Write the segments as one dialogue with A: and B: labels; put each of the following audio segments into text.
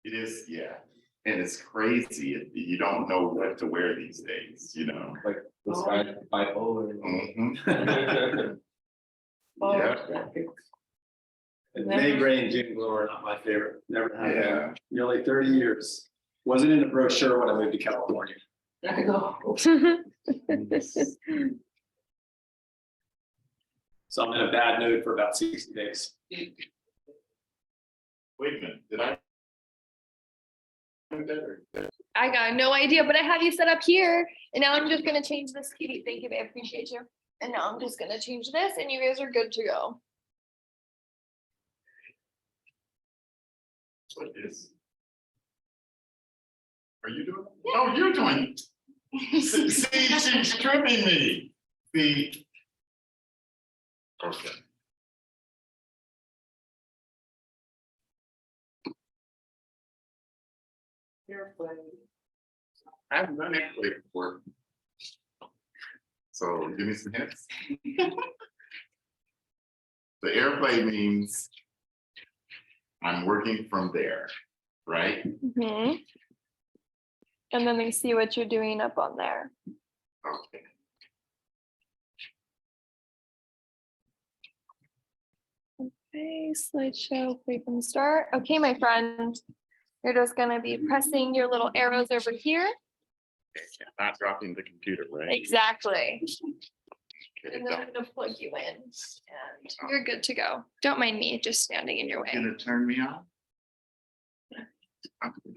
A: It is, yeah. And it's crazy. You don't know what to wear these days, you know.
B: Like this guy bipolar.
A: Mhm. Yeah,
B: And May Gray and Jim Glow are not my favorite. Never had
A: yeah.
B: them. Nearly 30 years. Wasn't in a brochure when I moved to California.
C: There you go.
B: So I'm in a bad mood for about 60 days.
A: Wait a minute, did I?
D: I got no idea, but I have you set up here, and now I'm just gonna change this TV. Thank you, babe. I appreciate you. And now I'm just gonna change this, and you guys are good to go.
A: What is? Are you doing? Oh, you're doing. See, she's tripping me. See. Okay. I haven't done airplay before. So give me some hints. The airplay means I'm working from there, right?
D: Mhm. And then they see what you're doing up on there.
A: Okay.
D: Okay, slideshow, we can start. Okay, my friend. You're just gonna be pressing your little arrows over here.
A: Not dropping the computer, right?
D: Exactly.
A: Okay,
D: And then I'm gonna plug you in and you're good to go. Don't mind me just standing in your way.
A: Gonna turn me on?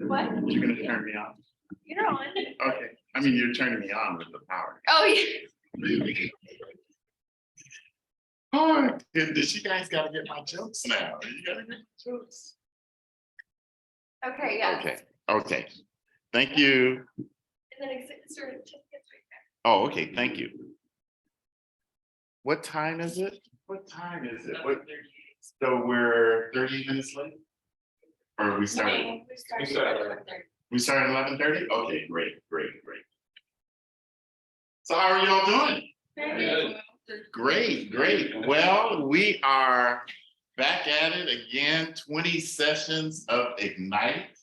D: What?
A: You're gonna turn me on?
D: You're on.
A: Okay, I mean, you're turning me on with the power.
D: Oh, yeah.
A: Oh, goodness, you guys gotta get my jokes now. You gotta get my jokes.
D: Okay, yeah.
A: Okay, okay. Thank you.
D: And then certificates right
A: Oh, okay, thank you. What time is it? What time is it? What, so we're 30 minutes late? Or we
D: there.
A: started,
D: Okay, we
B: started
D: started
B: at
D: at 11:30.
A: we started 11:30? Okay, great. So how are y'all doing? Great. Well, we are back at it again, 20 sessions of Ignite.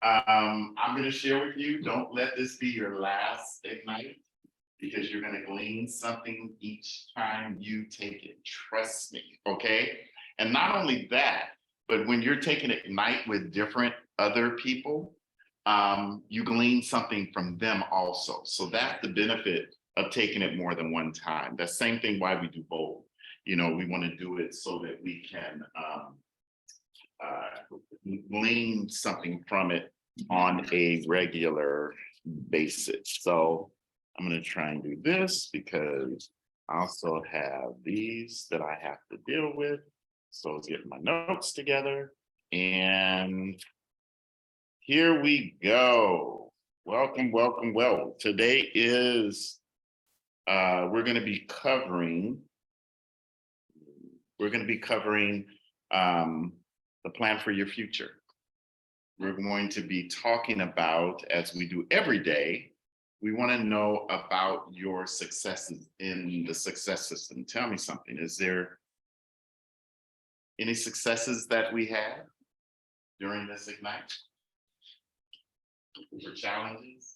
A: I'm gonna share with you, don't let this be your last Ignite, because you're gonna glean something each time you take it, trust me, okay? And not only that, but when you're taking Ignite with different other people, you glean something from them also. So that's the benefit of taking it more than one time. The same thing why we do both. You know, we want to do it so that we can glean something from it on a regular basis. So I'm going to try and do this because I also have these that I have to deal with. So let's get my notes together. And here we go. Welcome. Today is we're going to be covering the plan for your future. We're going to be talking about, as we do every day, we want to know about your successes in the success system. Tell me something. Is there any successes that we had during this Ignite? For challenges?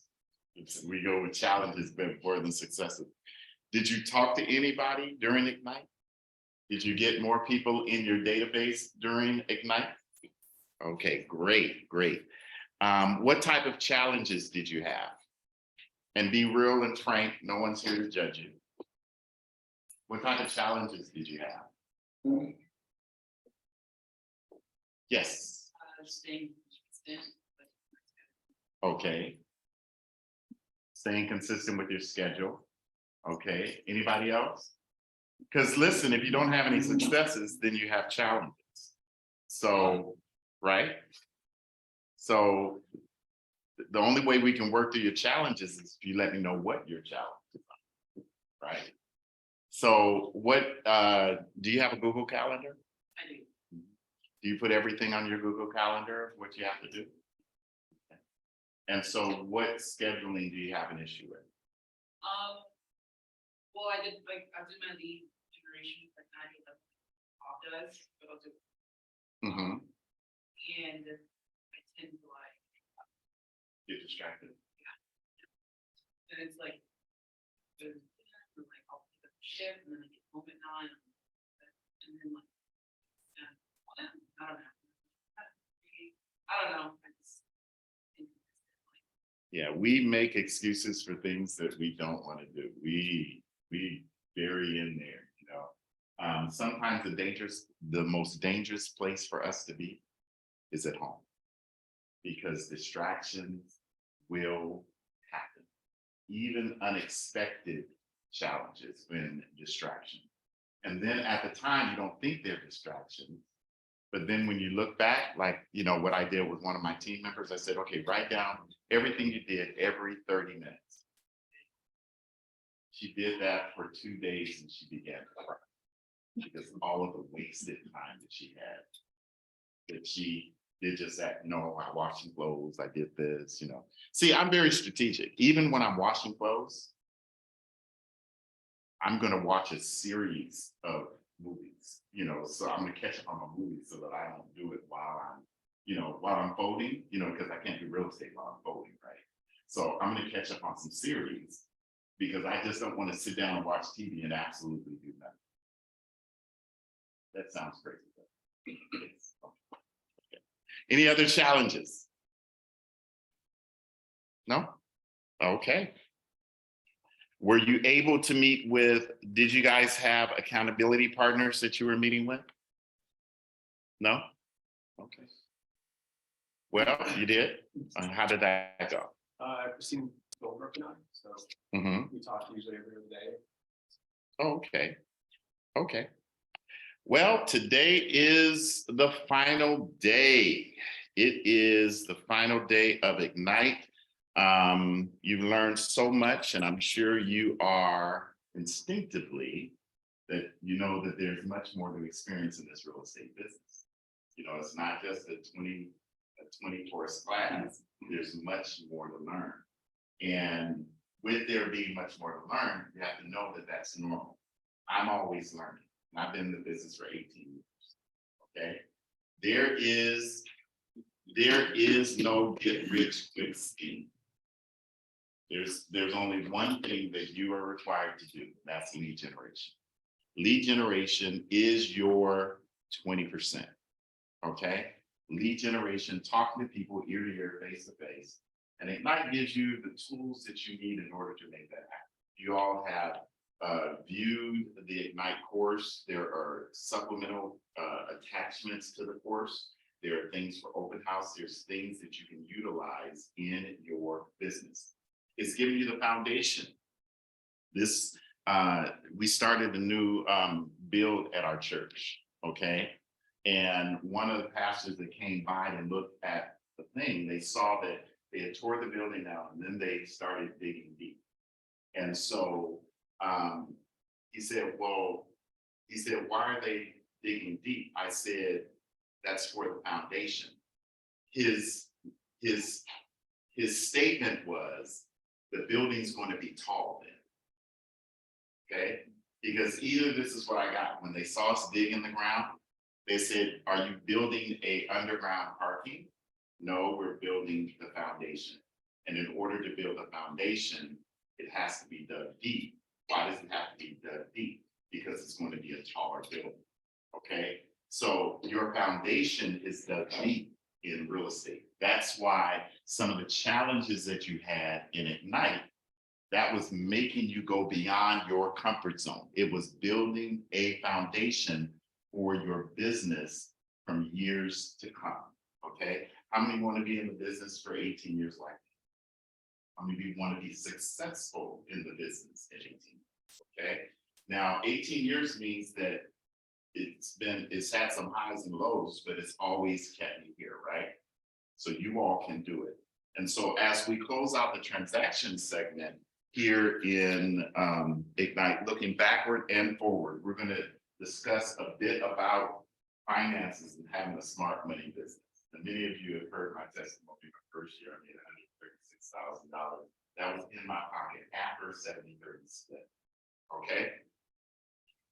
A: We go with challenges more than successes. Did you talk to anybody during Ignite? Did you get more people in your database during Ignite? Okay, great. What type of challenges did you have? And be real and frank, no one's here to judge you. What type of challenges did you have? Yes.
C: Staying consistent.
A: Okay. Staying consistent with your schedule. Okay, anybody else? Because listen, if you don't have any successes, then you have challenges. So, right? So the only way we can work through your challenges is if you let me know what your challenges are, right? So what, do you have a Google Calendar?
C: I do.
A: Do you put everything on your Google Calendar, what you have to do? And so what scheduling do you have an issue with?
C: Well, I did my lead generation like 90 that Bob does, but I'll do.
A: Mm-hmm.
C: And I tend to
A: get distracted.
C: And it's like, there's, like, I'll pick up the shift and then I get home at 9. And then like, yeah, I don't know. I don't know. I just think it's like,
A: Yeah, we make excuses for things that we don't want to do. We bury in there, you know. Sometimes the most dangerous place for us to be is at home. Because distractions will happen. Even unexpected challenges when distraction. And then at the time, you don't think they're distractions. But then when you look back, like, you know, what I did with one of my team members, I said, okay, write down everything you did every 30 minutes. She did that for 2 days and she began to cry because of all of the wasted time that she had. That she did just that, no, I'm washing clothes, I did this, you know. See, I'm very strategic. Even when I'm washing clothes, I'm gonna watch a series of movies, you know, so I'm gonna catch up on my movies so that I don't do it while I'm folding, you know, because I can't do real estate while I'm folding, right? So I'm gonna catch up on some series because I just don't want to sit down and watch TV and absolutely do nothing. That sounds crazy. But it's okay. Any other challenges? No? Okay. Were you able to meet with, did you guys have accountability partners that you were meeting with? No? Okay. Well, you did? How did that go?
B: Christine still working on it, so
A: Mhm.
B: we talk usually every other day.
A: Okay. Okay. Well, today is the final day. It is the final day of Ignite. You've learned so much, and I'm sure you are instinctively that you know that there's much more to experience in this real estate business. You know, it's not just a 20 course class, there's much more to learn. And with there being much more to learn, you have to know that that's normal. I'm always learning, and I've been in the business for 18 years, okay? There is no get rich quick scheme. There's only one thing that you are required to do, that's lead generation. Lead generation is your 20%, okay? Lead generation, talking to people ear to ear, face to face, and Ignite gives you the tools that you need in order to make that happen. You all have viewed the Ignite course. There are supplemental attachments to the course. There are things for open house. There's things that you can utilize in your business. It's giving you the foundation. This, we started a new build at our church, okay? And one of the pastors that came by and looked at the thing, they saw that they had tore the building down and then they started digging deep. And so he said, why are they digging deep? I said, that's for the foundation. His statement was, the building's going to be tall then. Okay, because either this is what I got, when they saw us dig in the ground, they said, are you building a underground parking? No, we're building the foundation. And in order to build a foundation, it has to be dug deep. Why does it have to be dug deep? Because it's going to be a taller building, okay? So your foundation is dug deep in real estate. That's why some of the challenges that you had in Ignite, that was making you go beyond your comfort zone. It was building a foundation for your business from years to come, okay? How many want to be in the business for 18 years like that? How many of you want to be successful in the business at 18 years, okay? Now, 18 years means that it's had some highs and lows, but it's always kept me here, right? So you all can do it. And so as we close out the transaction segment here in Ignite, looking backward and forward, we're going to discuss a bit about finances and having a smart money business. And many of you have heard my testimony. My first year, I made $136,000. That was in my pocket after a 70-30 split. Okay.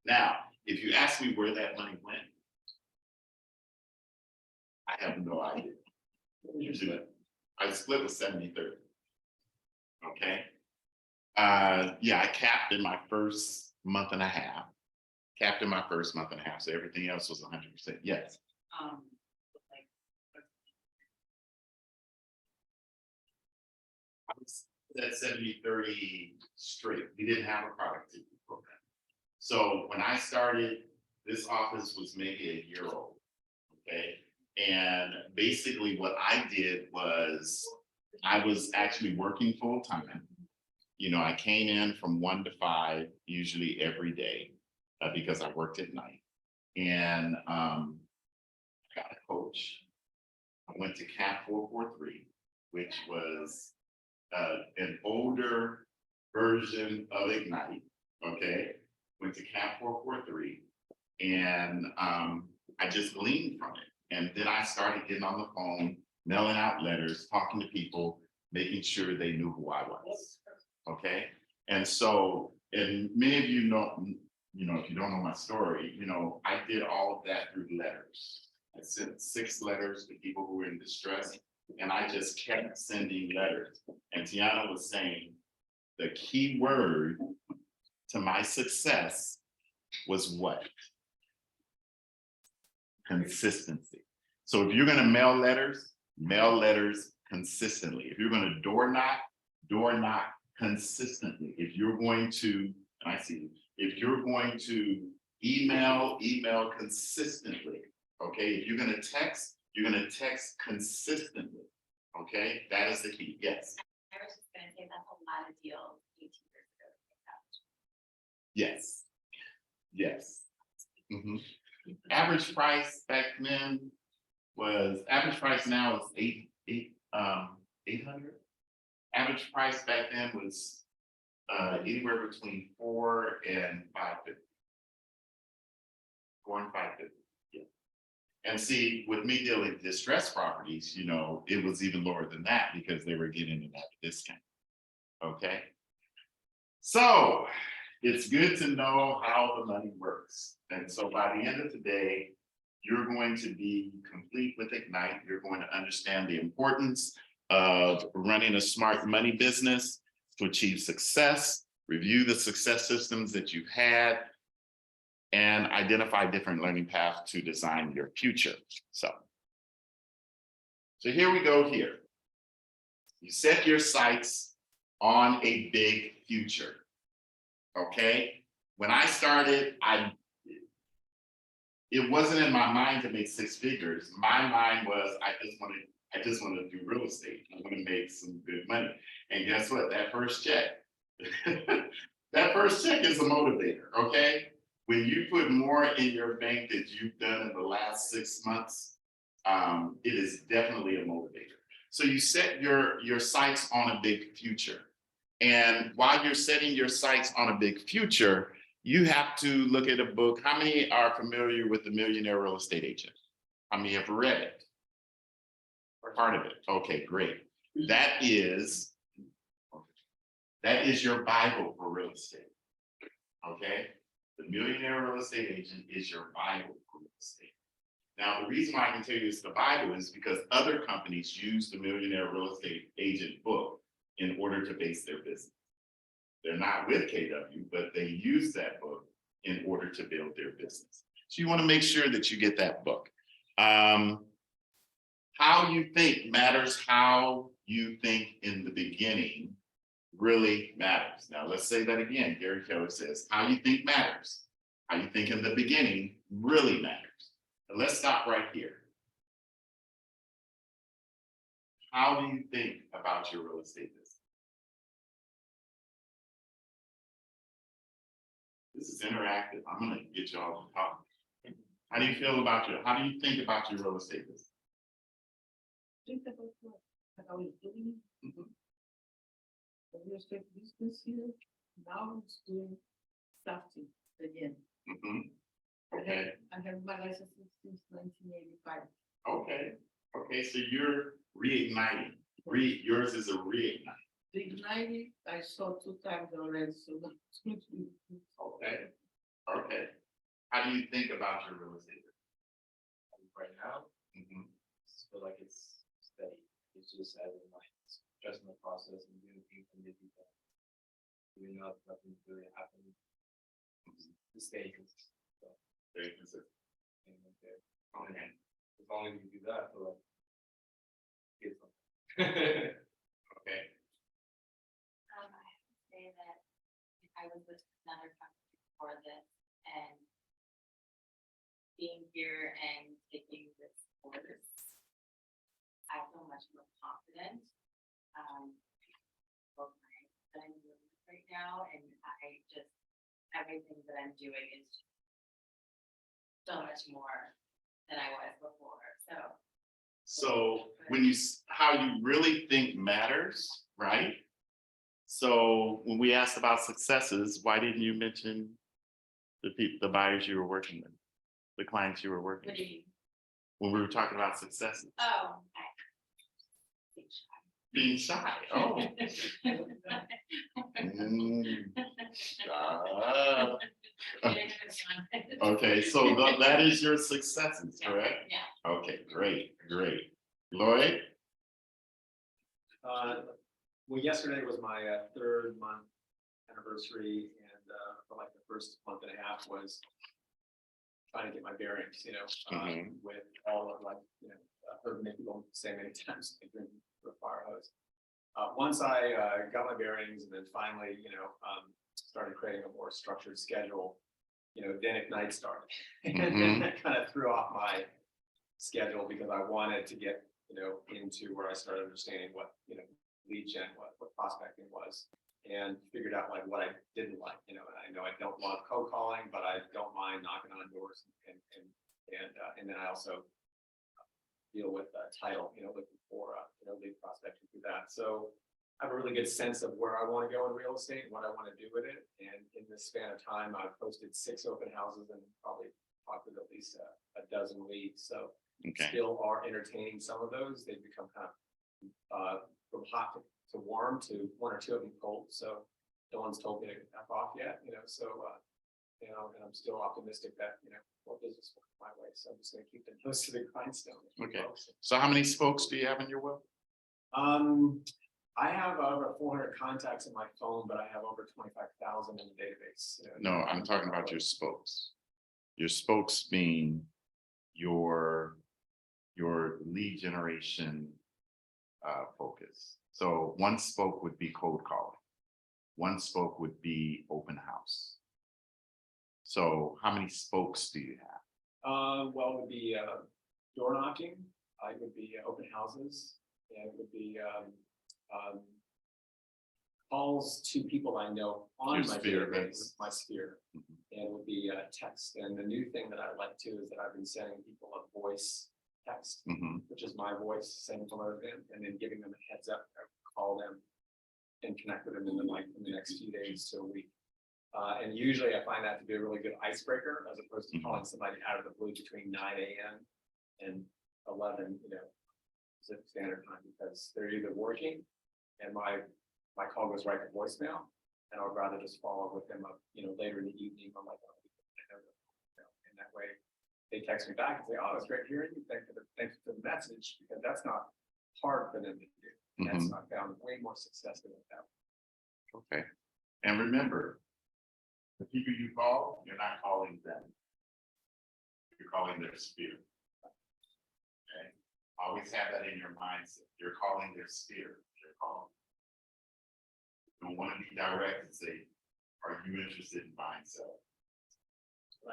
A: Now, if you ask me where that money went, I have no idea. I split with 70-30. Okay. Yeah, I capped in my first month and a half. Capped in my first month and a half, so everything else was 100%. Yes.
C: Like,
A: I was at 70-30 straight. We didn't have a productivity program. So when I started, this office was maybe a year old. Okay. And basically what I did was I was actually working full time. You know, I came in from 1 to 5, usually every day, because I worked at night. And got a coach. I went to CAP 443, which was an older version of Ignite. Okay. Went to CAP 443, and I just gleaned from it. And then I started getting on the phone, mailing out letters, talking to people, making sure they knew who I was. Okay. And so, and many of you know, if you don't know my story, I did all of that through letters. I sent 6 letters to people who were in distress, and I just kept sending letters. And Tiana was saying the key word to my success was what? Consistency. So if you're going to mail letters consistently. If you're going to door knock consistently. If you're going to, if you're going to email consistently. Okay, if you're going to text, you're going to text consistently. Okay, that is the key. Yes.
E: I was just gonna say that's a lot of deals 18 years ago.
A: Yes. Yes. Mhm. Average price back then was, average price now is 800. Average price back then was anywhere between 4 and 550. 4 and 550. Yeah. And see, with me dealing with distressed properties, it was even lower than that because they were getting it at a discount. Okay. So it's good to know how the money works. And so by the end of today, you're going to be complete with Ignite. You're going to understand the importance of running a smart money business to achieve success, review the success systems that you've had, and identify different learning paths to design your future. So here we go here. You set your sights on a big future. Okay. When I started, it wasn't in my mind to make 6 figures. My mind was, I just want to do real estate. I want to make some good money. And guess what? That first check, that first check is a motivator. Okay. When you put more in your bank that you've done in the last 6 months, it is definitely a motivator. So you set your sights on a big future. And while you're setting your sights on a big future, you have to look at a book. How many are familiar with The Millionaire Real Estate Agent? How many have read it? Or part of it? Okay, great. That is your Bible for real estate. Okay? The Millionaire Real Estate Agent is your Bible for real estate. Now, the reason why I can tell you it's the Bible is because other companies use the Millionaire Real Estate Agent book in order to base their business. They're not with KW, but they use that book in order to build their business. So you want to make sure that you get that book. How you think matters. How you think in the beginning really matters. Now, let's say that again. Gary Keller says, how you think matters. How you think in the beginning really matters. And let's stop right here. How do you think about your real estate business? This is interactive. I'm going to get you all to talk. How do you feel about how do you think about your real estate business?
F: Think about what I was doing.
A: Mhm.
F: The real estate business here, now it's doing starting again.
A: Mhm. Okay,
F: I have my license since 1985.
A: okay, so you're reigniting. Yours is a reignite.
F: The Ignite, I saw 2 times already, so that's good.
A: Okay. How do you think about your real estate business?
B: Right now,
A: Mhm.
B: I just feel like it's steady. It's just having like trust in the process and doing things and making them. You know, if nothing's really happening. The stage is.
A: Very consistent.
B: Okay. As long as you do that for like. Get something.
A: Okay,
E: I have to say that I was with another company before this and being here and taking this course, I feel much more confident. Both that I'm doing right now, and I just, everything that I'm doing is just so much more than I was before, so.
A: so when you, how you really think matters, right? So when we asked about successes, why didn't you mention the people, the buyers you were working with, the clients you were working
E: What do
A: with,
E: you mean?
A: when we were talking about successes?
E: Oh,
A: Being shy, oh. Mm, ah. Okay, so that is your successes, correct?
E: Yeah.
A: Okay, great, great. Lloyd?
B: Well, yesterday was my 3rd month anniversary, and for like the first month and a half was trying to get my bearings, you know,
A: Mhm.
B: with all of like, you know, I've heard many people say many times, like drinking for a fire hose. Once I got my bearings and then finally, you know, started creating a more structured schedule, you know, then Ignite started. And that kind of threw off my schedule because I wanted to get, you know, into where I started understanding what, you know, lead gen, what prospecting was, and figured out like what I didn't like, you know, and I know I don't love cold calling, but I don't mind knocking on doors and then I also deal with title, you know, looking for, you know, lead prospecting through that. So I have a really good sense of where I want to go in real estate and what I want to do with it. And in this span of time, I've posted 6 open houses and probably talked with at least a dozen leads. So
A: Okay,
B: still are entertaining some of those. They've become kind of from hot to warm to 1 or 2 of them cold. So no one's told me to F off yet, you know, so, you know, and I'm still optimistic that, you know, more business will come my way. So I'm just going to keep them close to the grindstone.
A: Okay. So how many spokes do you have in your will?
B: I have over 400 contacts in my phone, but I have over 25,000 in the database. You know.
A: No, I'm talking about your spokes. Your spokes mean your lead generation focus. So 1 spoke would be cold calling. 1 spoke would be open house. So how many spokes do you have?
B: Well, it would be door knocking. It would be open houses. And it would be calls to people I know on
A: Your
B: my
A: sphere of
B: database,
A: influence.
B: my sphere.
A: Mhm.
B: And it would be text. And the new thing that I like too is that I've been sending people a voice text,
A: Mhm.
B: which is my voice saying hello to them, and then giving them a heads up, call them and connect with them in the next few days to a week. And usually I find that to be a really good icebreaker as opposed to calling somebody out of the blue between 9 a.m. and 11, you know, Pacific Standard Time, because they're either working and my call goes right to voicemail, and I would rather just follow with them up, you know, later in the evening or like, and that way they text me back and say, oh, it's great hearing you. Thanks for the message, because that's not hard for them to do. That's I found way more success than that.
A: Okay. And remember, the people you call, you're not calling them. You're calling their sphere. Okay. Always have that in your mindset. You're calling their sphere. You're calling. You don't want to be direct and say, are you interested in buying, selling?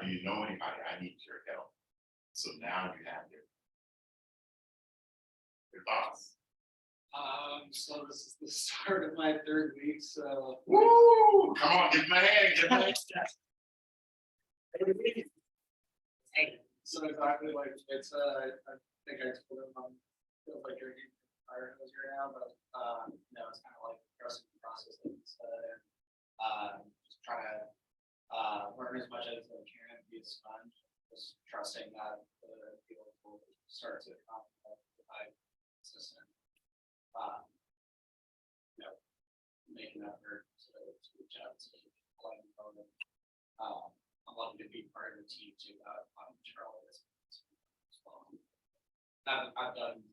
A: Do you know anybody? I need your help. So now you have your thoughts.
G: So this is the start of my 3rd week, so.
A: Woo! Come on, give my hand, give my hand.
G: So exactly like, it's, I think I told him, feels like you're getting fire hose right now, but, no, it's kind of like trusting the process. Just trying to, learn as much as I can, be a sponge, just trusting that the field will start to come with my system. You know, making an effort to reach out to playing opponent. I'm lucky to be part of the team too. I'm Charlotte as well. I've done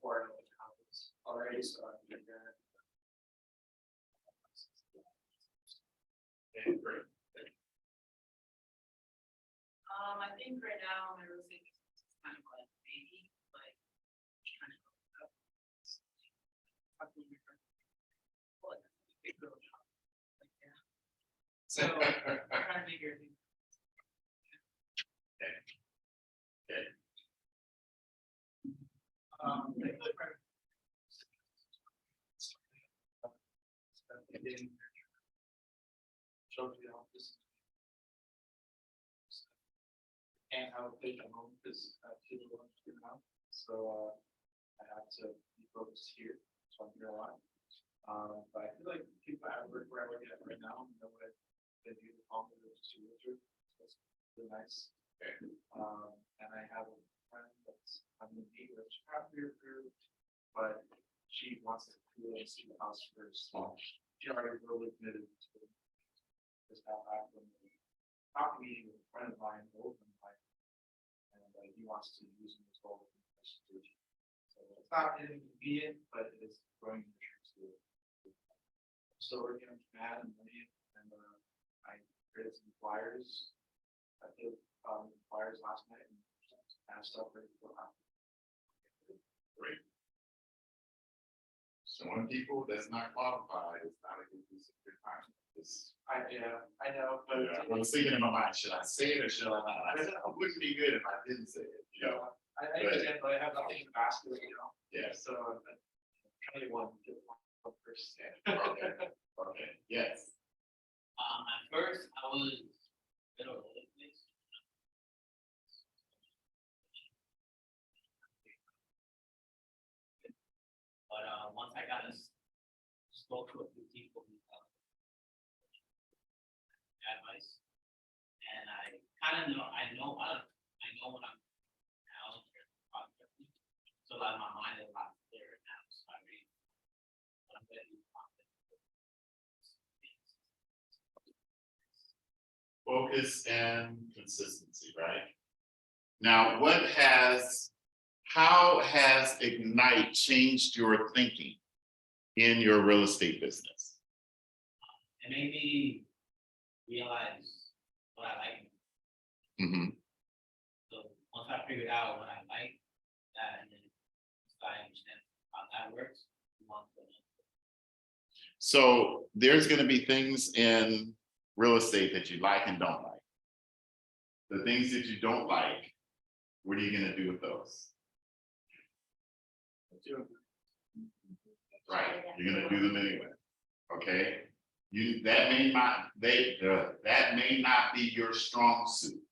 G: 4 with already, so I'm gonna.
A: Okay, great.
C: I think right now my real estate business is kind of like baby, like trying to go up. Talking to your friend. Well, it's a big girl job. Like, yeah. So I'm trying to make everything.
G: Showed you all this. Can't have a big home because people don't get out, so I have to be focused here, so I'm here a lot. But I feel like people I work where I work at right now, know what they do the home with just to so it's really nice. And I have a friend that's I'm gonna meet with after group, but she wants to really see the house first. She already really committed to this how I from talk meeting with a friend of mine, open like, and he wants to use him as well. So it's not inconvenient, but it is growing interest to it. So we're going to add and money, and I created some flyers. I did flyers last night and kind of stuff ready to go out.
A: Great. Showing people that's not qualified is not a good use of your time.
G: I know, but
A: I was thinking in my mind, should I say it or should I not? I said, it wouldn't be good if I didn't say it, you know?
G: I understand, but I have nothing to ask you, you know.
A: Yes,
G: So I'm trying to get one first.
A: okay, okay, yes.
H: At first, I was a bit all over the place. But once I got spoke to a few people who advice, and I kind of know, I know what I'm now. So like my mind is a lot clearer now. So I mean, I'm ready to
A: Focus and consistency, right? Now, how has Ignite changed your thinking in your real estate business?
H: It made me realize what I like.
A: Mhm.
H: So once I figured out what I like, that and then I understand how that works.
A: So there's gonna be things in real estate that you like and don't like. The things that you don't like, what are you gonna do with those? Right, you're gonna do them anyway, okay? That may not be your strong suit.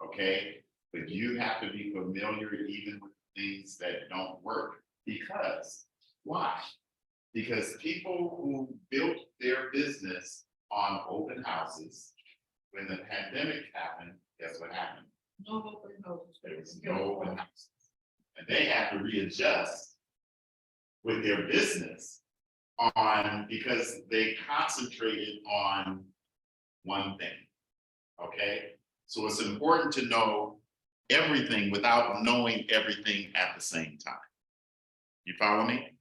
A: Okay, but you have to be familiar even with things that don't work, because, why? Because people who built their business on open houses, when the pandemic happened, guess what happened?
F: No open houses.
A: There was no open houses. And they have to readjust with their business because they concentrated on one thing. Okay, so it's important to know everything without knowing everything at the same time. You follow me?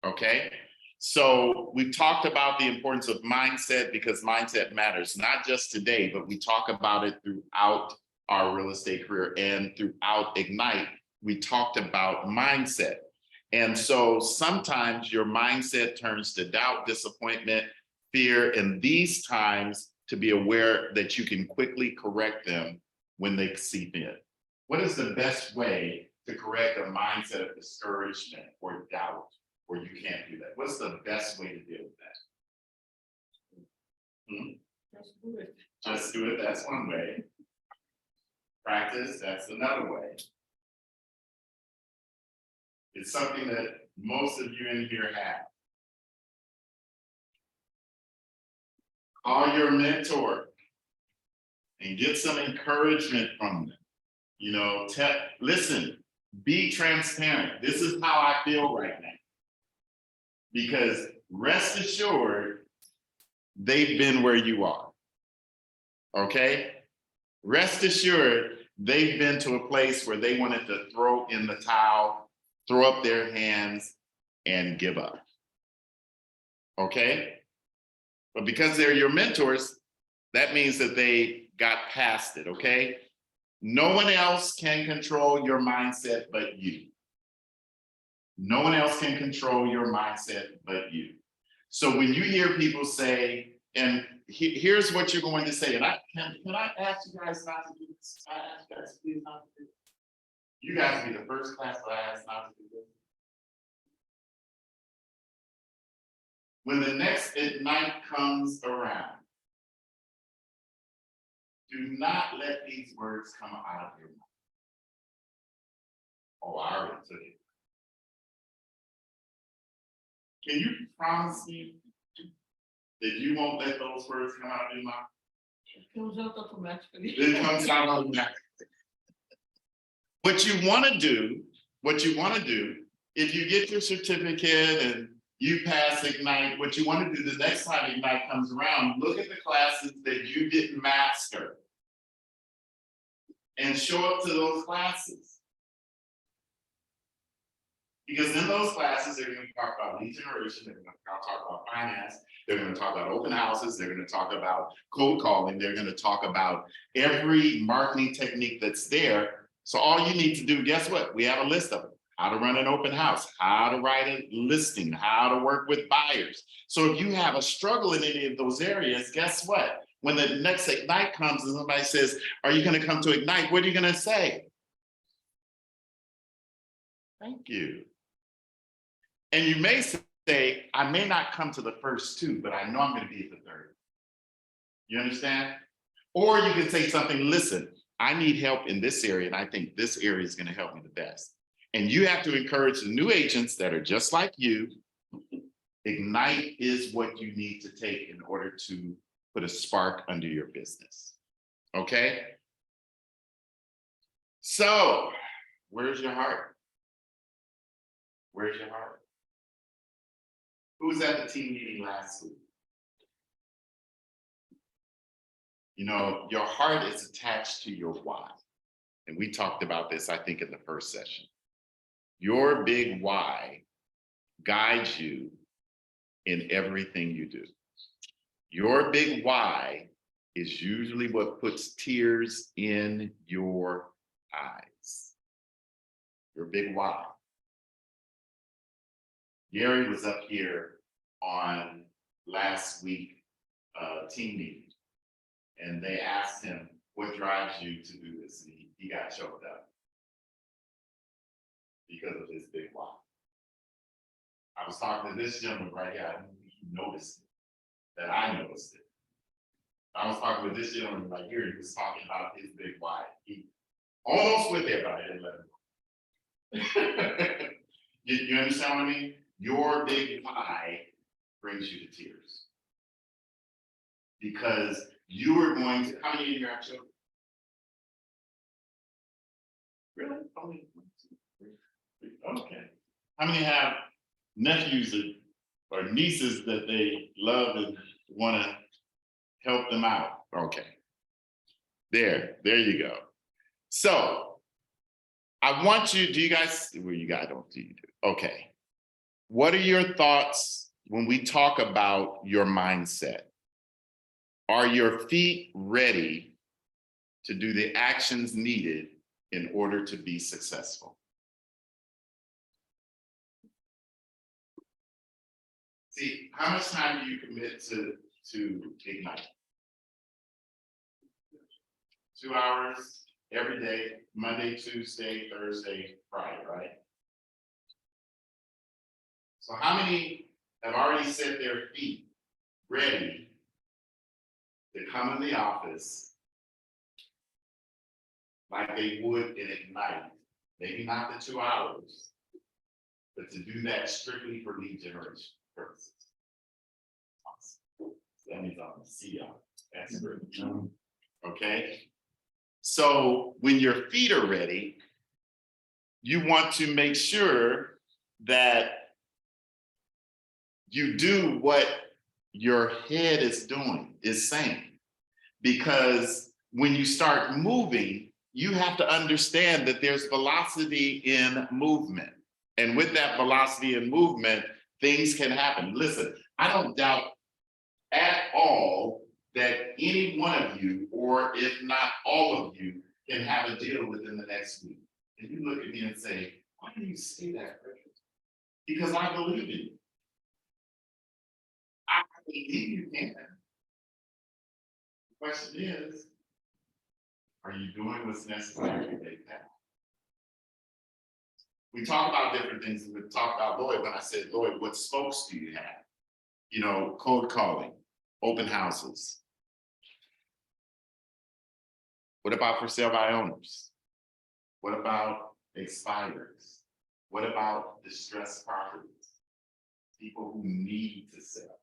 A: Okay, so we talked about the importance of mindset, because mindset matters, not just today, but we talk about it throughout our real estate career and throughout Ignite. We talked about mindset. And so sometimes your mindset turns to doubt, disappointment, fear, and these times to be aware that you can quickly correct them when they seep in. What is the best way to correct a mindset of discouragement or doubt, or you can't do that? What's the best way to deal with that?
F: Just do it.
A: Just do it, that's one way. Practice, that's another way. It's something that most of you in here have. Call your mentor and get some encouragement from them. You know, listen, be transparent. This is how I feel right now. Because rest assured, they've been where you are. Okay? Rest assured, they've been to a place where they wanted to throw in the towel, throw up their hands, and give up. Okay? But because they're your mentors, that means that they got past it, okay? No one else can control your mindset but you. No one else can control your mindset but you. So when you hear people say, and here's what you're going to say, and can I ask you guys not to do this? I ask you guys please not to do this. You guys be the first class that I ask not to do this. When the next Ignite comes around, do not let these words come out of your mouth. Oh, I already took it. Can you promise me that you won't let those words come out of your mouth?
F: It comes out automatically.
A: It comes out automatically. What you want to do, if you get your certificate and you pass Ignite, what you want to do the next time Ignite comes around, look at the classes that you didn't master and show up to those classes. Because in those classes, they're going to talk about lead generation, they're going to talk about finance, they're going to talk about open houses, they're going to talk about cold calling, they're going to talk about every marketing technique that's there. So all you need to do, guess what? We have a list of them. How to run an open house, how to write a listing, how to work with buyers. So if you have a struggle in any of those areas, guess what? When the next Ignite comes and somebody says, are you going to come to Ignite? What are you going to say? Thank you. And you may say, I may not come to the first two, but I know I'm going to be at the third. You understand? Or you can say something, listen, I need help in this area, and I think this area is going to help me the best. And you have to encourage the new agents that are just like you. Ignite is what you need to take in order to put a spark under your business. Okay? So, where's your heart? Where's your heart? Who was at the team meeting last week? You know, your heart is attached to your why. And we talked about this, I think, in the first session. Your big why guides you in everything you do. Your big why is usually what puts tears in your eyes. Your big why. Gary was up here on last week team meeting, and they asked him, what drives you to do this? And he got choked up because of his big why. I was talking to this gentleman right here, I didn't think he noticed it, that I noticed it. I was talking with this gentleman right here, he was talking about his big why. He almost went there, but I didn't let him go. You understand what I mean? Your big why brings you to tears. Because you are going to, how many of you have children? Really? Only 1, 2, 3. Okay. How many have nephews or nieces that they love and want to help them out? Okay. There you go. So I want you, do you guys, well, you guys don't, do you do? Okay. What are your thoughts when we talk about your mindset? Are your feet ready to do the actions needed in order to be successful? See, how much time do you commit to Ignite? 2 hours every day, Monday, Tuesday, Thursday, Friday, right? So how many have already set their feet ready to come in the office like they would in Ignite? Maybe not the 2 hours, but to do that strictly for lead generation purposes. Awesome. That means I'm gonna see y'all. That's great. Okay. So when your feet are ready, you want to make sure that you do what your head is doing, is saying. Because when you start moving, you have to understand that there's velocity in movement. And with that velocity and movement, things can happen. Listen, I don't doubt at all that any one of you, or if not all of you, can have a deal within the next week. And you look at me and say, why do you say that, Richard? Because I believe in you. I believe you can. The question is, are you doing what's necessary to make that? We talk about different things. We talked about Lloyd when I said, Lloyd, what spokes do you have? You know, cold calling, open houses. What about for sale by owners? What about expirers? What about distressed properties? People who need to sell.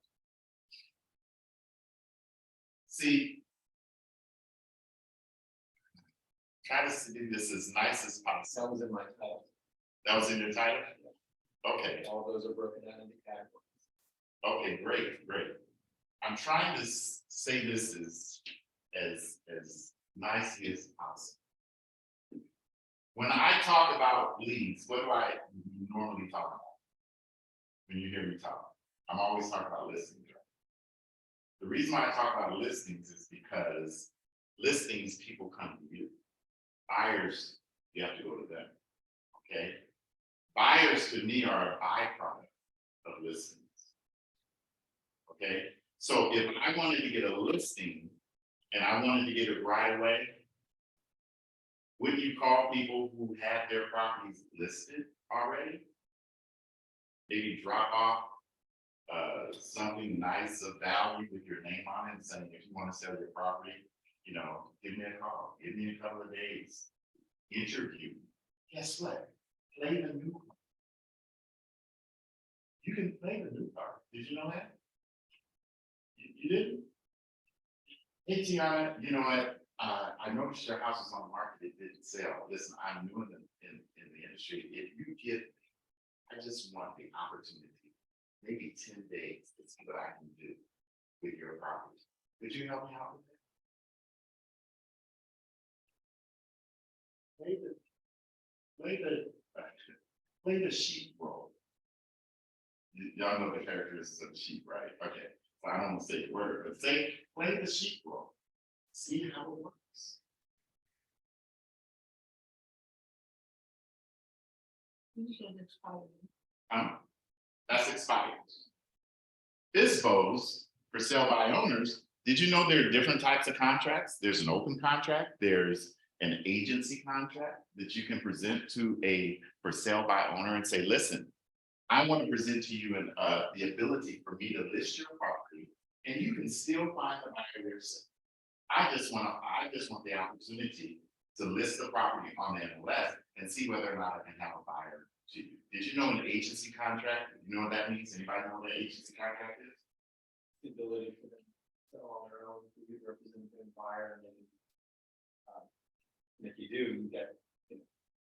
A: See, try to do this as nice as possible.
B: That was in my title.
A: That was in your title? Okay,
B: All those are broken down into categories.
A: okay, great, great. I'm trying to say this as nicely as possible. When I talk about leads, what do I normally talk about? When you hear me talk, I'm always talking about listings. The reason why I talk about listings is because listings, people come to you. Buyers, you have to go to them, okay? Buyers to me are a byproduct of listings. Okay, so if I wanted to get a listing and I wanted to get it right away, wouldn't you call people who had their properties listed already? Maybe drop off something nice of value with your name on it and saying, if you want to sell your property, you know, give me a call, give me a couple of days, interview. Guess what? Play the new card. You can play the new card. Did you know that? You didn't? Hey, Tiana, you know what? I noticed your house was on the market. It didn't sell. Listen, I'm new in the industry. If you get, I just want the opportunity, maybe 10 days to see what I can do with your property. Could you help me out with that? Play the sheep role. Y'all know the characteristics of the sheep, right? Okay, so I don't want to say the word, but play the sheep role. See how it works. That's expired. FSBOs, for sale by owners, did you know there are different types of contracts? There's an open contract, there's an agency contract that you can present to a for sale by owner and say, listen, I want to present to you the ability for me to list your property and you can still find the buyer yourself. I just want the opportunity to list the property on the MLS and see whether or not I can have a buyer to you. Did you know an agency contract? You know what that means? Anybody know what an agency contract is?
B: The ability for them to sell on their own, to be represented and buyer, and then if you do, you get.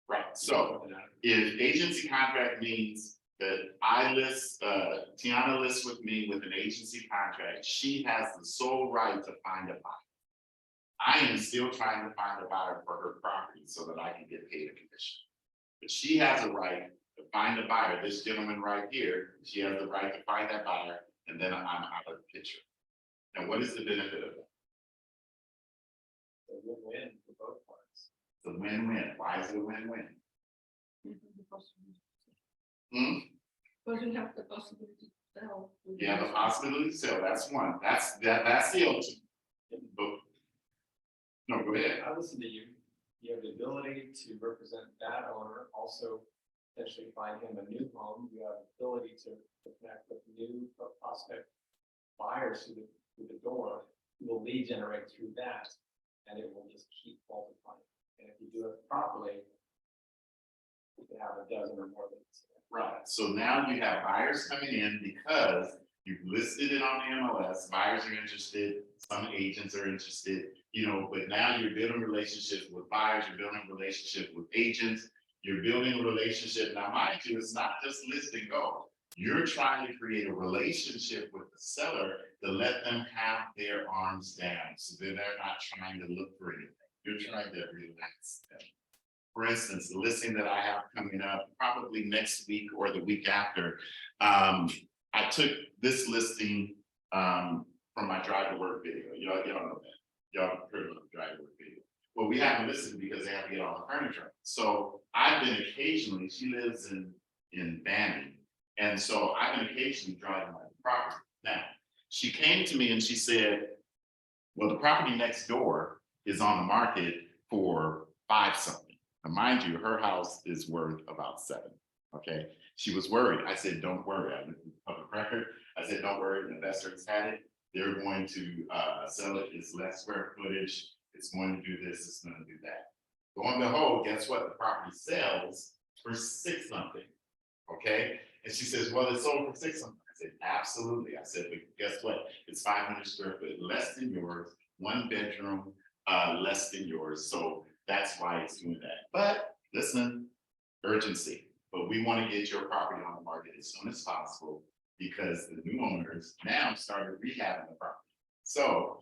A: Right, so if agency contract means that I list, Tiana lists with me with an agency contract, she has the sole right to find a buyer. I am still trying to find a buyer for her property so that I can get paid a commission. But she has a right to find a buyer. This gentleman right here, she has the right to find that buyer, and then I'm out of the picture. And what is the benefit of that?
B: A win-win for both parties.
A: It's a win-win. Why is it a win-win?
F: Because
A: Hmm?
F: you have the possibility to sell.
A: You have a possibility to sell. That's one. That's the ultimate. But no, go ahead.
B: I listen to you. You have the ability to represent that owner, also potentially find him a new home. You have the ability to connect with new prospect buyers through the door. You will lead generate through that, and it will just keep multiplying. And if you do it properly, you can have a dozen or more leads.
A: Right, so now you have buyers coming in because you've listed it on the MLS, buyers are interested, some agents are interested, you know, but now you're building relationships with buyers, you're building relationships with agents, you're building a relationship. Now, mind you, it's not just list and go. You're trying to create a relationship with the seller to let them have their arms down, so that they're not trying to look for anything. You're trying to relax them. For instance, the listing that I have coming up probably next week or the week after. I took this listing from my drive to work video. Y'all know that. Y'all heard of the drive to work video. Well, we haven't listed because they have to get all the furniture. So I've been occasionally, she lives in Banning. And so I've been occasionally driving by the property. Now, she came to me and she said, well, the property next door is on the market for 5 something. Now, mind you, her house is worth about 7. Okay. She was worried. I said, don't worry. I looked at the public record. I said, don't worry, the investors had it. They're going to sell it. It's less square footage. It's going to do this, it's going to do that. Lo and behold, guess what? The property sells for 6 something. Okay. And she says, well, it's sold for 6 something. I said, absolutely. I said, but guess what? It's 500 square foot less than yours, 1 bedroom, less than yours. So that's why it's doing that. But listen, urgency. But we want to get your property on the market as soon as possible because the new owners now started rehabbing the property. So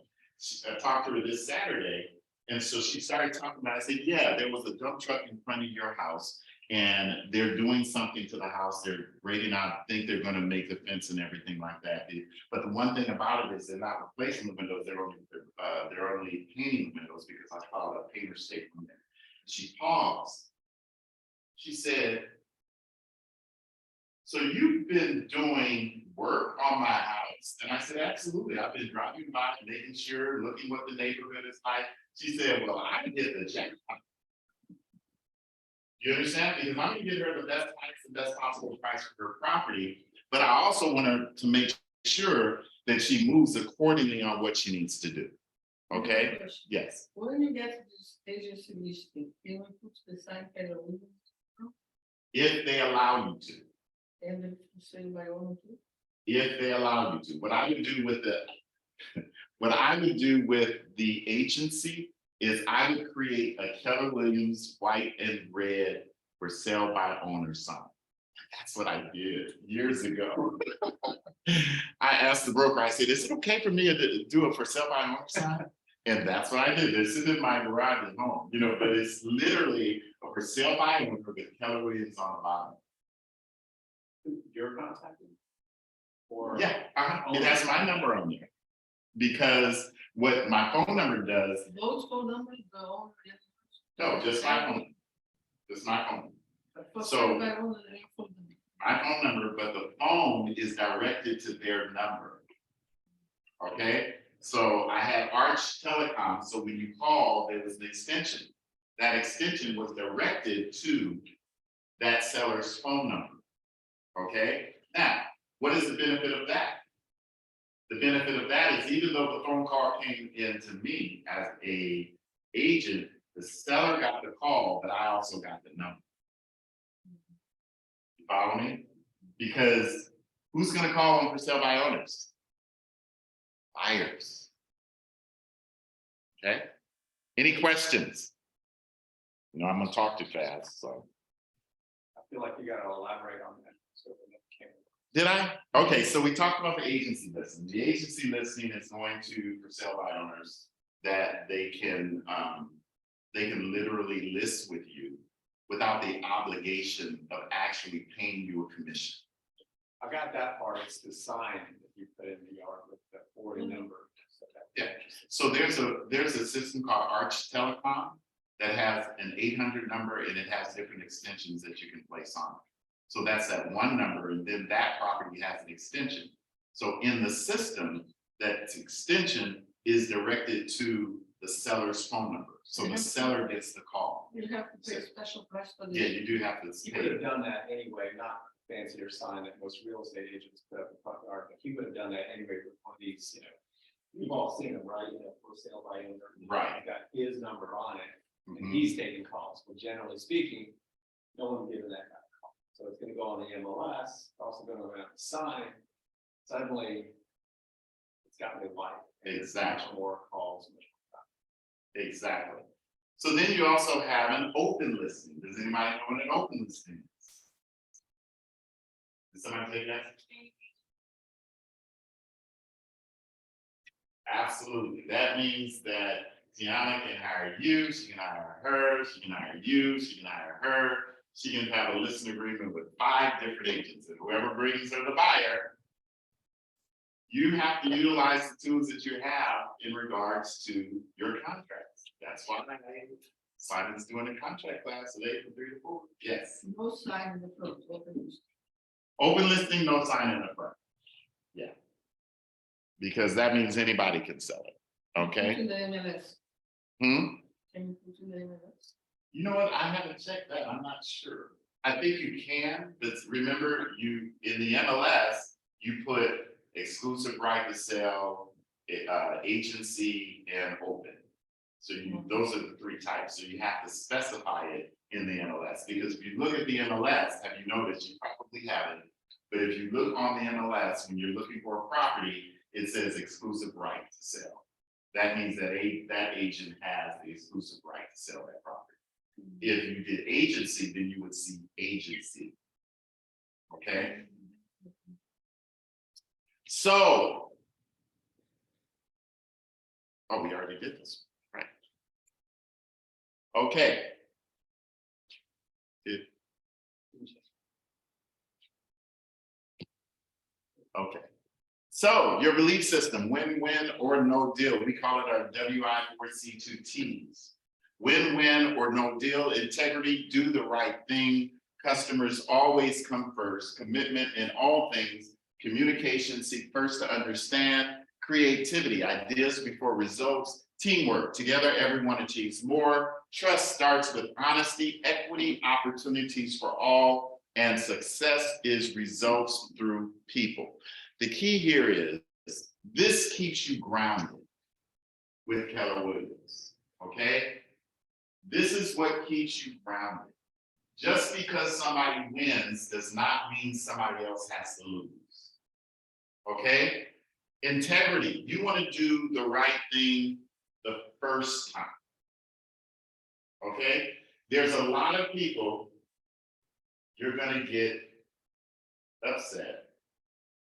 A: I talked to her this Saturday. And so she started talking about, I said, yeah, there was a dump truck in front of your house and they're doing something to the house. They're grading out, think they're going to make the fence and everything like that. But the one thing about it is they're not replacing the windows. They're only painting the windows because I followed a painter statement there. She paused. She said, so you've been doing work on my house? And I said, absolutely. I've been driving by, making sure, looking what the neighborhood is like. She said, well, I did the jackpot. You understand? Because I'm gonna give her the best price, the best possible price for her property. But I also want her to make sure that she moves accordingly on what she needs to do. Okay? Yes.
F: When you get to this agency listing, you will put the sign at the window
A: If they allow you to.
F: and then say by owner too.
A: If they allow you to. What I would do with what I would do with the agency is I would create a Keller Williams white and red for sale by owner sign. That's what I did years ago. I asked the broker, I said, is it okay for me to do a for sale by owner sign? And that's what I did. This is in my garage at home, but it's literally a for sale by owner with Keller Williams on the bottom.
B: You're contacting? Or?
A: Yeah, it has my number on there. Because what my phone number does,
F: Those phone numbers, the owner.
A: no, just my phone. Just my phone.
F: For
A: So-
F: sale by owner, they have phone number.
A: My phone number, but the phone is directed to their number. Okay, so I had Arch Telecom, so when you call, there was an extension. That extension was directed to that seller's phone number. Okay, now, what is the benefit of that? The benefit of that is even though the phone call came in to me as a agent, the seller got the call, but I also got the number. You follow me? Because who's gonna call them for sale by owners? Buyers. Okay? Any questions? I'm gonna talk too fast, so.
B: I feel like you gotta elaborate on that. So we can-
A: Did I? Okay, so we talked about the agency listing. The agency listing is going to for sale by owners that they can literally list with you without the obligation of actually paying you a commission.
B: I got that part. It's the sign that you put in the yard with the 40 number. So that-
A: Yeah. So there's a system called Arch Telecom that has an 800 number and it has different extensions that you can place on it. So that's that one number, and then that property has an extension. So in the system, that extension is directed to the seller's phone number. So the seller gets the call.
F: You have to pay a special price for
A: Yeah,
F: this.
A: you do have to
B: He would have
A: pay.
B: done that anyway, not fancier sign that most real estate agents put up in front yard, but he would have done that anyway with one of these, you've all seen them, right? For sale by owner.
A: Right.
B: He's got his number on it, and
A: Mhm.
B: he's taking calls, but generally speaking, no one giving that kind of call. So it's gonna go on the MLS, also gonna go on the sign. Suddenly, it's got new life. and it's much
A: Exactly.
B: more calls.
A: Exactly. So then you also have an open listing. Does anybody know what an open listing is? Did somebody take that? Absolutely. That means that Tiana can hire you, she can hire her, she can hire you, she can hire her. She can have a listing agreement with 5 different agents, and whoever brings her the buyer, you have to utilize the tools that you have in regards to your contracts. That's why Simon's doing a contract class today from 3 to 4. Yes.
F: No sign in the front, open.
A: Open listing, no sign in the front. Yeah. Because that means anybody can sell it,
F: Put
A: okay?
F: in the MLS.
A: Hmm?
F: Can you put in the MLS?
A: You know what? I haven't checked that. I'm not sure. I think you can, but remember you, in the MLS, you put exclusive right to sell, agency and open. So those are the 3 types. So you have to specify it in the MLS, because if you look at the MLS, have you noticed, you probably haven't, but if you look on the MLS, when you're looking for a property, it says exclusive right to sell. That means that that agent has the exclusive right to sell that property. If you did agency, then you would see agency. Okay? So. Oh, we already did this, right? Okay. Okay. So your belief system, win-win or no deal. We call it our WI4C2Ts. Win-win or no deal, integrity, do the right thing. Customers always come first. Commitment in all things. Communication, seek first to understand. Creativity, ideas before results. Teamwork, together everyone achieves more. Trust starts with honesty, equity, opportunities for all, and success is results through people. The key here is this keeps you grounded with Keller Williams, okay? This is what keeps you grounded. Just because somebody wins does not mean somebody else has to lose, okay? Integrity, you want to do the right thing the first time, okay? There's a lot of people you're gonna get upset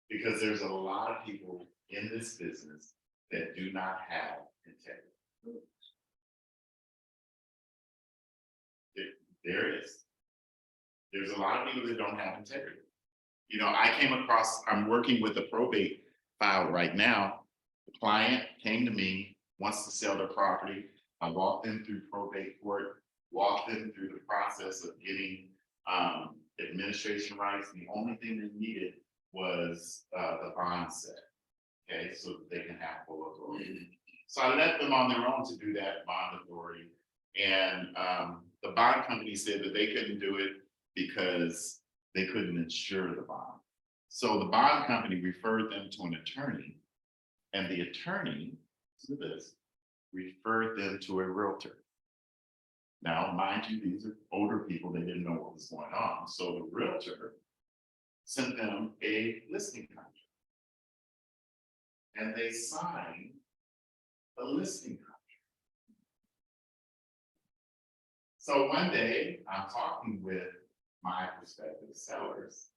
A: because there's a lot of people in this business that do not have integrity. There is. There's a lot of people that don't have integrity. You know, I'm working with a probate file right now. The client came to me, wants to sell their property. I walked them through probate court, walked them through the process of getting administration rights. The only thing they needed was the bond set. Okay, so that they can have full authority. So I let them on their own to do that bond authority. And the bond company said that they couldn't do it because they couldn't insure the bond. So the bond company referred them to an attorney, and the attorney, to this, referred them to a realtor. Now, mind you, these are older people, they didn't know what was going on. So the realtor sent them a listing contract. And they signed a listing contract. So one day, I'm talking with my prospective sellers.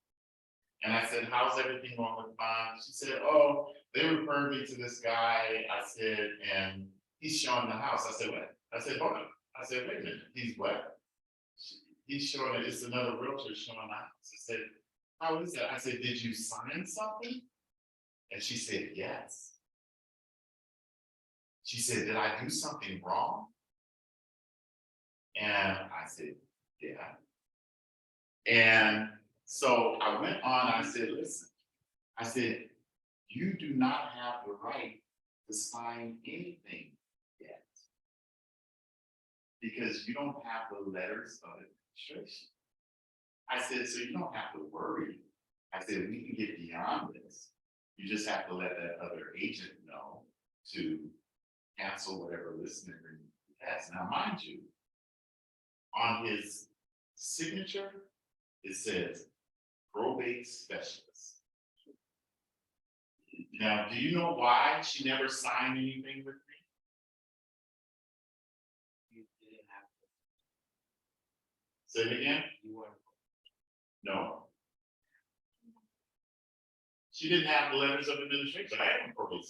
A: And I said, how's everything going with the bond? She said, oh, they referred me to this guy. I said, and he's showing the house. I said, what? I said, hold on. I said, wait a minute, he's what? He's showing it, it's another realtor showing the house. I said, how is that? I said, did you sign something? And she said, yes. She said, did I do something wrong? And I said, yeah. And so I went on, I said, listen, I said, you do not have the right to sign anything yet, because you don't have the letters of administration. I said, so you don't have to worry. I said, we can get beyond this. You just have to let that other agent know to cancel whatever listing agreement he has. Now, mind you, on his signature, it says probate specialist. Now, do you know why she never signed anything with me?
H: You didn't have
A: Say it again?
H: to, you weren't.
A: No. She didn't have the letters of administration. I had a probate.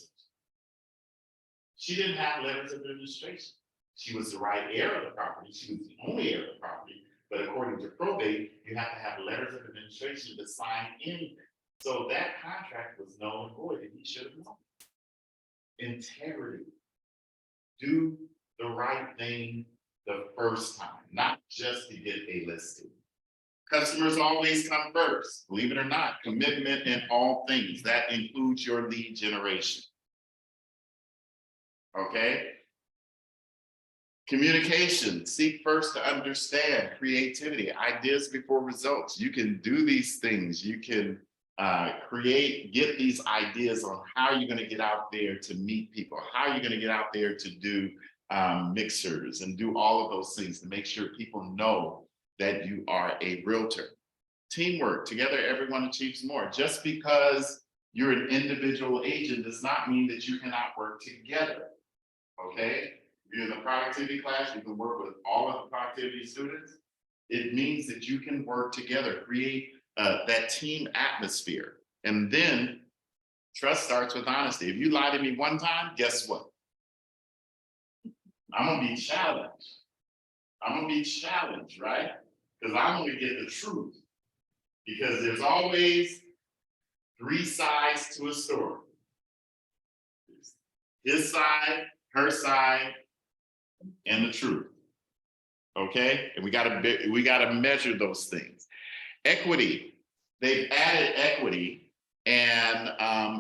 A: She didn't have letters of administration. She was the right heir of the property. She was the only heir of the property. But according to probate, you have to have letters of administration to sign anything. So that contract was null and void, and he should have known. Integrity. Do the right thing the first time, not just to get a listing. Customers always come first, believe it or not, commitment in all things. That includes your lead generation. Okay? Communication, seek first to understand, creativity, ideas before results. You can do these things. You can get these ideas on how you're going to get out there to meet people, how you're going to get out there to do mixers and do all of those things to make sure people know that you are a realtor. Teamwork, together everyone achieves more. Just because you're an individual agent does not mean that you cannot work together, okay? If you're in the productivity class, you can work with all of the productivity students. It means that you can work together, create that team atmosphere. And then trust starts with honesty. If you lie to me one time, guess what? I'm gonna be challenged. I'm gonna be challenged, right? Because I'm gonna get the truth. Because there's always 3 sides to a story. His side, her side, and the truth. Okay? And we gotta measure those things. Equity. They've added equity, and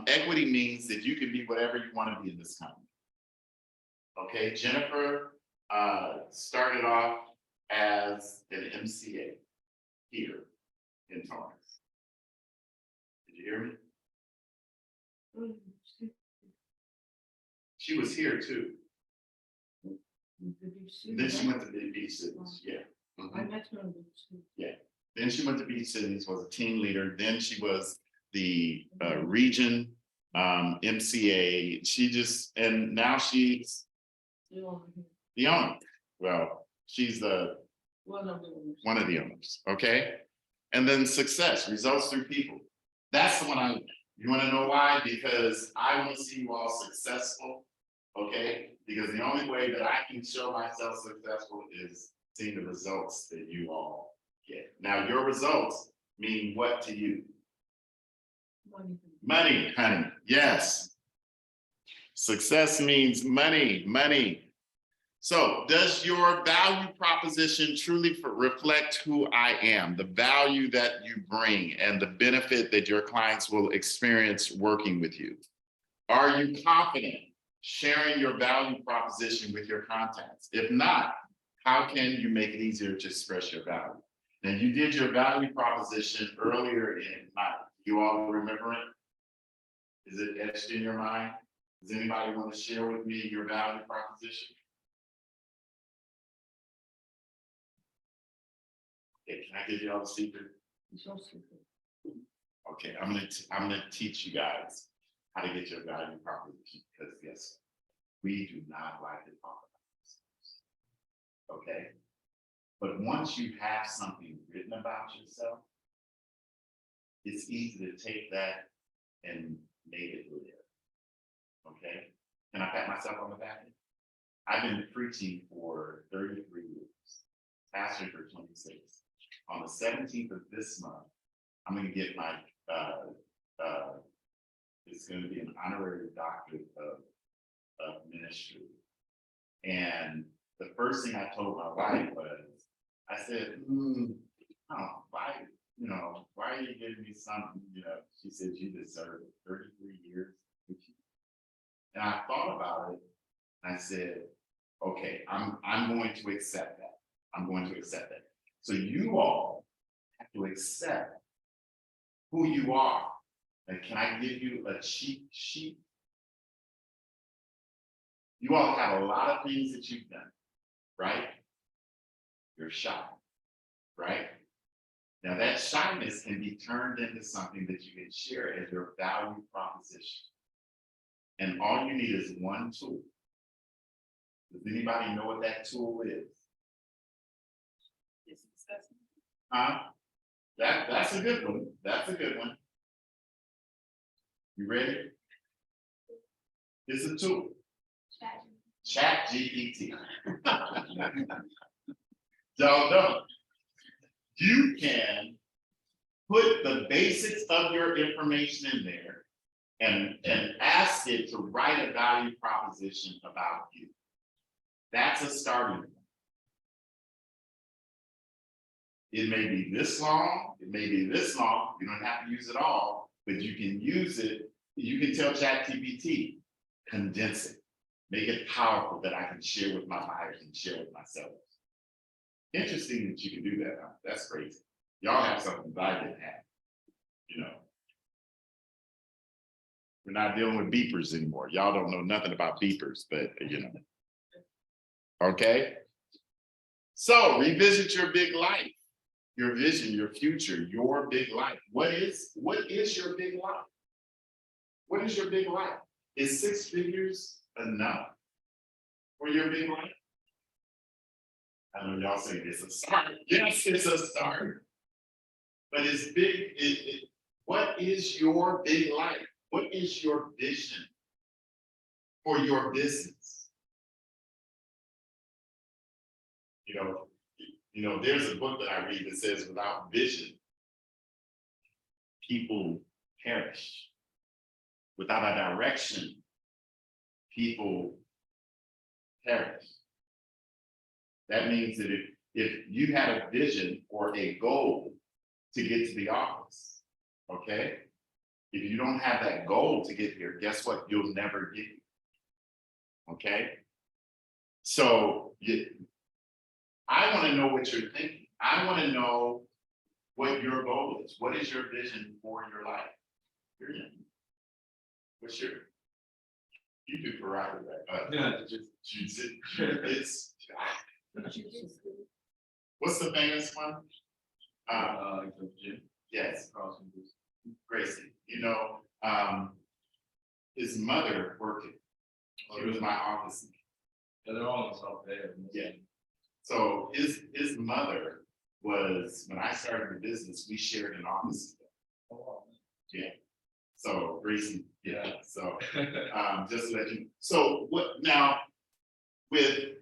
A: equity means that you can be whatever you want to be in this company. Okay, Jennifer started off as an MCA here in Torrance. Did you hear me? She was here too. Then she went to the Beach Cities, yeah.
F: I met her in the school.
A: Then she went to Beach Cities, was a team leader. Then she was the region MCA. And now she's
F: You know,
A: the owner. Well, she's
F: one of the owners.
A: one of the owners, okay? And then success, results through people. That's the one I, you wanna know why? Because I wanna see you all successful, okay? Because the only way that I can show myself successful is seeing the results that you all get. Now, your results mean what to you?
F: Money.
A: Money, honey, yes. Success means money, money. So does your value proposition truly reflect who I am, the value that you bring and the benefit that your clients will experience working with you? Are you confident sharing your value proposition with your contacts? If not, how can you make it easier to express your value? Now, you did your value proposition earlier in Ignite. You all remember it? Is it etched in your mind? Does anybody want to share with me your value proposition? Okay, can I give you all the secret?
F: It's also good.
A: Okay, I'm gonna teach you guys how to get your value proposition, because yes, we do not like to talk about this. Okay? But once you have something written about yourself, it's easy to take that and make it live. Okay? Can I pat myself on the back? I've been preaching for 33 years, pastoring for 26. On the 17th of this month, I'm gonna get my, it's gonna be an honorary doctorate of ministry. And the first thing I told my wife was, I said, oh, why are you giving me something, she said, you deserve it, 33 years. And I thought about it, and I said, okay, I'm going to accept that. I'm going to accept that. So you all have to accept who you are. And can I give you a cheat sheet? You all have a lot of things that you've done, right? You're shy, right? Now that shyness can be turned into something that you can share as your value proposition. And all you need is one tool. Does anybody know what that tool is?
C: It's disgusting.
A: That's a good one. That's a good one. You ready? It's a tool.
E: Strategy.
A: Chat GPT. Y'all don't. You can put the basics of your information in there and ask it to write a value proposition about you. That's a starting point. It may be this long, it may be this long, you don't have to use it all, but you can use it, you can tell ChatGPT, condense it, make it powerful that I can share with my buyers and share with my sellers. Interesting that you can do that, huh? That's crazy. Y'all have something that I didn't have, you know. We're not dealing with beepers anymore. Y'all don't know nothing about beepers, but you know. Okay? So revisit your big life. Your vision, your future, your big life. What is your big life? What is your big life? Is 6 figures enough for your big life? I know y'all say it's a start. Yes, it's a start. But it's big. What is your big life? What is your vision for your business? You know, there's a book that I read that says without vision, people perish. Without a direction, people perish. That means that if you had a vision or a goal to get to the office, okay? If you don't have that goal to get here, guess what? You'll never get here. Okay? So I want to know what you're thinking. I want to know what your goal is. What is your vision for your life? What's your, you do karate, right?
B: Yeah,
A: It's, what's the famous one? Yes, Gracie. You know, his mother worked it. She was my office.
B: they're all in South Bay.
A: Yeah. So his mother was, when I started the business, we shared an office. Yeah. So Gracie, yeah, so just to let you, so what now with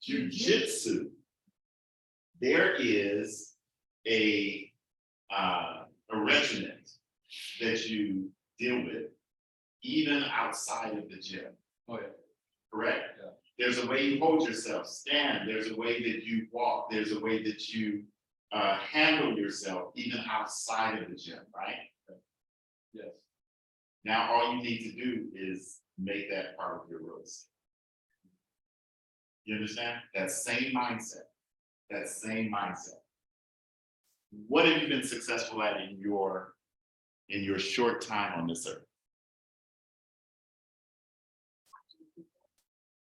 A: jujitsu, there is a regiment that you deal with even outside of the gym.
B: Oh, yeah.
A: Correct?
B: Yeah.
A: There's a way you hold yourself, stand, there's a way that you walk, there's a way that you handle yourself even outside of the gym, right?
B: Yes.
A: Now, all you need to do is make that part of your real estate. You understand? That same mindset, that same mindset. What have you been successful at in your short time on this earth?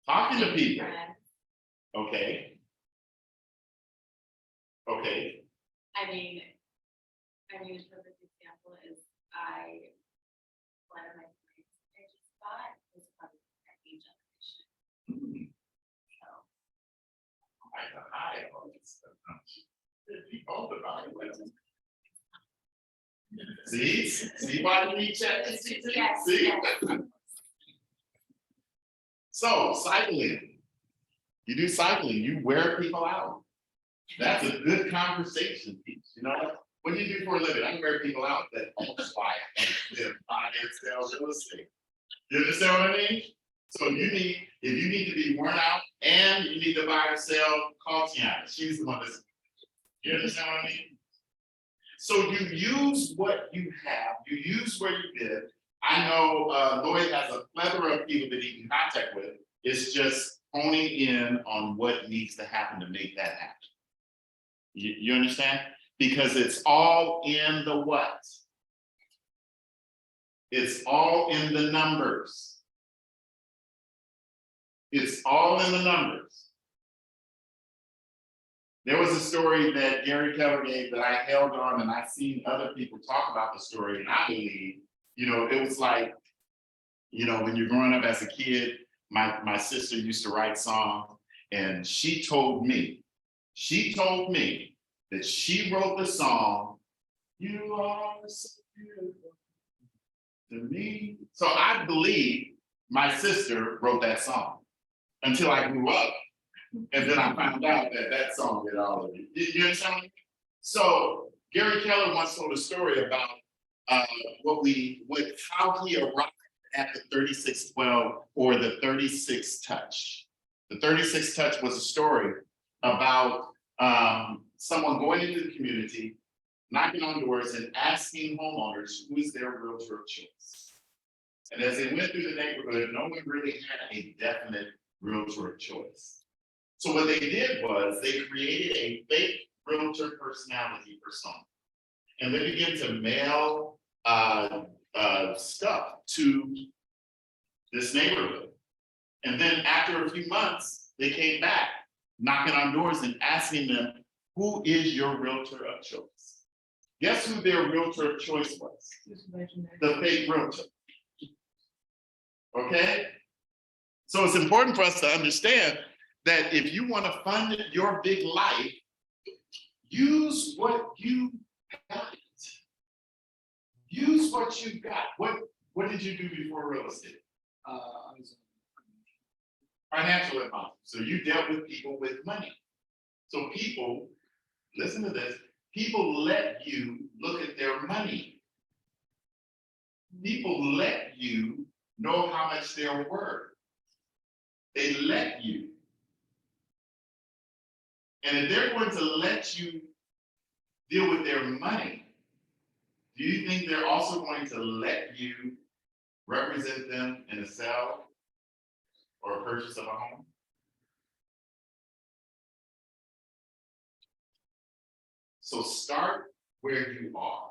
A: Talking to people.
E: Friends.
A: Okay. Okay.
E: I mean, a perfect example is one of my friends I just got was from the second generation. So,
A: I all this stuff. Be bold about it. See why we need ChatGPT?
E: Yes,
A: See?
E: yes.
A: So cycling. You do cycling, you wear people out. That's a good conversation piece, you know? What do you do for a living? I wear people out that almost buy finance, sales, real estate. You understand what I mean? So if you need to be worn out and you need to buy or sell, call Tiana. She's the one that's, you understand what I mean? So you use what you have, you use where you live. I know Lloyd has a plethora of people that he can contact with. It's just honing in on what needs to happen to make that happen. You understand? Because it's all in the what? It's all in the numbers. It's all in the numbers. There was a story that Gary Keller gave that I held on, and I've seen other people talk about the story, and I believe, you know, it was like, you know, when you're growing up as a kid, my sister used to write songs, and she told me that she wrote the song, "You Are So Beautiful to Me." So I believe my sister wrote that song until I grew up. And then I found out that that song had already, you understand? So Gary Keller once told a story about how he arrived at the 3612 or the 36 touch. The 36 touch was a story about someone going into the community, knocking on doors and asking homeowners who is their realtor of choice. And as they went through the neighborhood, no one really had a definite realtor of choice. So what they did was they created a fake realtor personality persona. And they began to mail stuff to this neighborhood. And then after a few months, they came back knocking on doors and asking them, who is your realtor of choice? Guess who their realtor of choice was?
F: Just imagine that.
A: The fake realtor. Okay? So it's important for us to understand that if you want to fund your big life, use what you got. Use what you got. What did you do before real estate?
G: I was
A: Financial advisor. So you dealt with people with money. So people, listen to this, people let you look at their money. People let you know how much they're worth. They let you. And if they're going to let you deal with their money, do you think they're also going to let you represent them in a sale or a purchase of a home? So start where you are.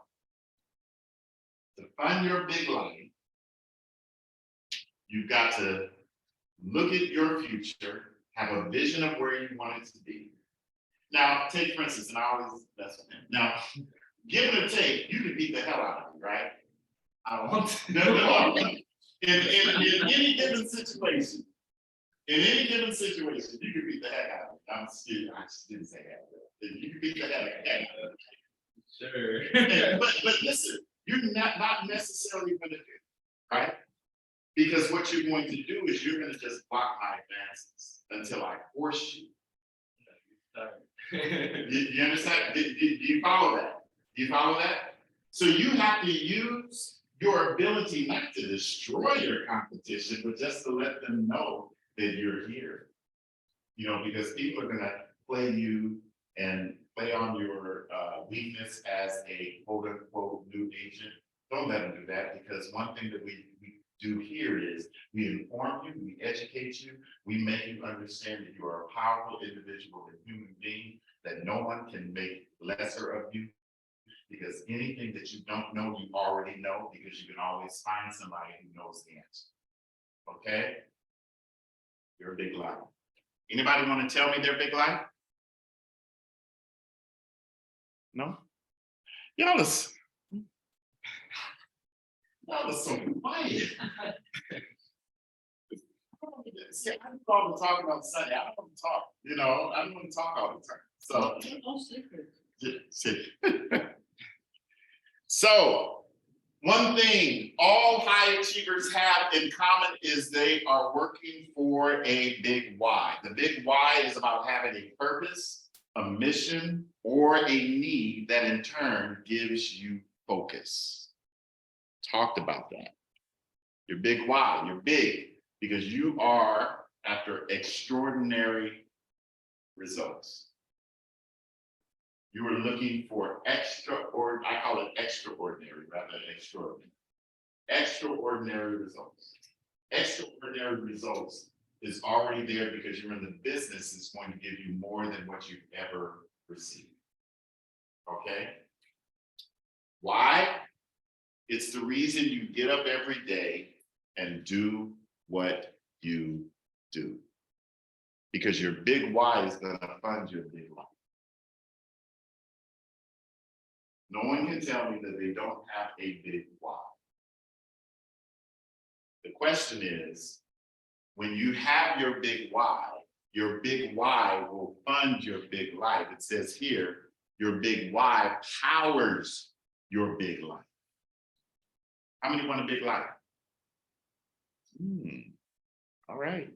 A: To fund your big life, you've got to look at your future, have a vision of where you want it to be. Now, take for instance, and I always, that's what I mean. Now, give it or take, you can beat the hell out of me, right? I don't want to. No. In any given situation, you can beat the heck out of me. I just didn't say that. You can beat the heck out of me.
H: Sure.
A: But listen, you're not necessarily gonna do it, right? Because what you're going to do is you're gonna just block my advances until I force you. You understand? Do you follow that? Do you follow that? So you have to use your ability not to destroy your competition, but just to let them know that you're here. You know, because people are gonna play you and play on your weakness as a quote unquote new agent. Don't let them do that, because one thing that we do here is we inform you, we educate you, we make you understand that you are a powerful individual and human being, that no one can make lesser of you, because anything that you don't know, you already know, because you can always find somebody who knows the answer. Okay? You're a big life. Anybody want to tell me their big life? No? Y'all are so quiet. See, I'm probably talking on Sunday. I don't want to talk, I don't want to talk all the time. So,
F: No secret.
A: see. So, one thing all high achievers have in common is they are working for a big why. The big why is about having a purpose, a mission, or a need that in turn gives you focus. Talked about that. Your big why, you're big because you are after extraordinary results. You are looking for I call it extraordinary rather than extraordinary. Extraordinary results. Extraordinary results is already there because you're in the business is going to give you more than what you've ever received. Okay? Why? It's the reason you get up every day and do what you do. Because your big why is going to fund your big life. No one can tell me that they don't have a big why. The question is, when you have your big why will fund your big life. It says here, your big why powers your big life. How many want a big life? All right.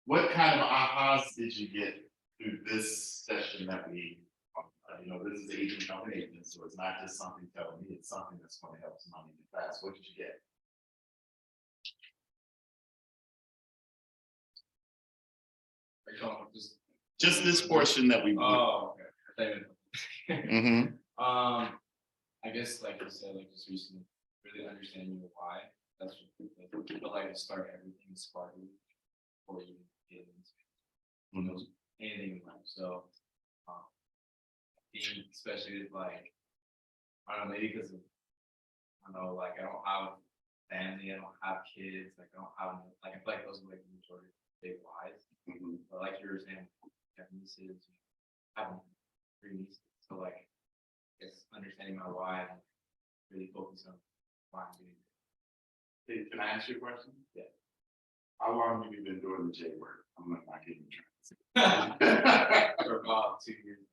A: What kind of ahas did you get through this session that we, this is agent nominating, so it's not just something telling me, it's something that's going to help somebody in the class. What did you get?
G: Are you talking just?
A: Just this portion that we.
G: Oh, okay.
A: Mhm.
G: I guess like you said, like just recently, really understanding your why. That's what people like to start everything sparkly before you get into anything in life. So, I think especially with like, I don't know, maybe because of, I don't know, like I don't have family, I don't have kids, like I don't have, like I feel like those are like the majority of big whys.
A: Mhm.
G: But like you were saying, have nieces, having 3 nieces, so like, I guess understanding my why and really focus on why I'm doing it.
A: Hey, can I ask you a question?
G: Yeah.
A: How long have you been doing the J word? I'm not kidding.
G: For about 2 years.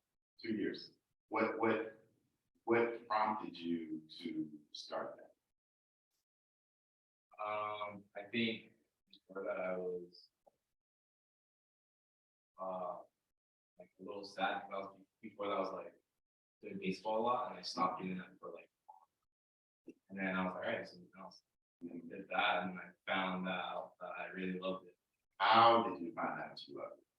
A: 2 years. What prompted you to start that?
G: I think before that I was like a little sad because before that I was like doing baseball a lot and I stopped doing that for like, and then I was like, all right, something else. And did that and I found out that I really loved it.
A: How did you find out you loved it?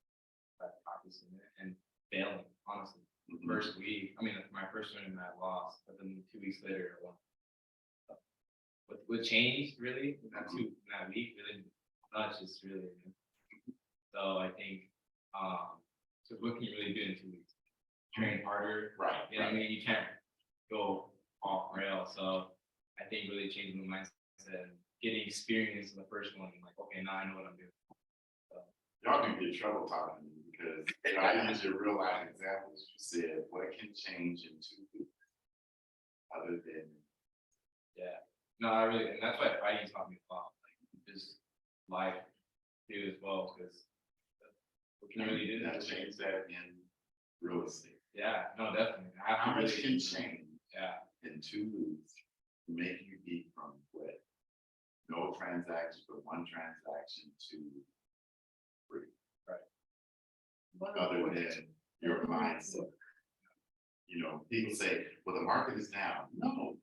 G: By practicing it and failing, honestly.
A: Mhm.
G: First week, I mean, my first one I lost, but then 2 weeks later, I won. What changed really in that week, really much, just really. So I think, so what can you really do in 2 weeks? Train harder,
A: Right.
G: you know what I mean? You can't go off rail. So I think really changing the mindset and getting experience in the first one, like, okay, now I know what I'm doing.
A: Y'all can get in trouble talking to me because I use your real life examples. You said, what can change in 2 weeks? Other than.
G: Yeah, no, I really, and that's why fighting taught me a lot, like just life too as well, because what can you really do?
A: That change that in real estate.
G: Yeah, no, definitely. I have
A: How
G: to
A: much
G: really-
A: can change
G: Yeah,
A: in 2 weeks to make you be from what? No transaction, but one transaction to 3.
F: But
A: Other than your mindset. People say, well, the market is down. No.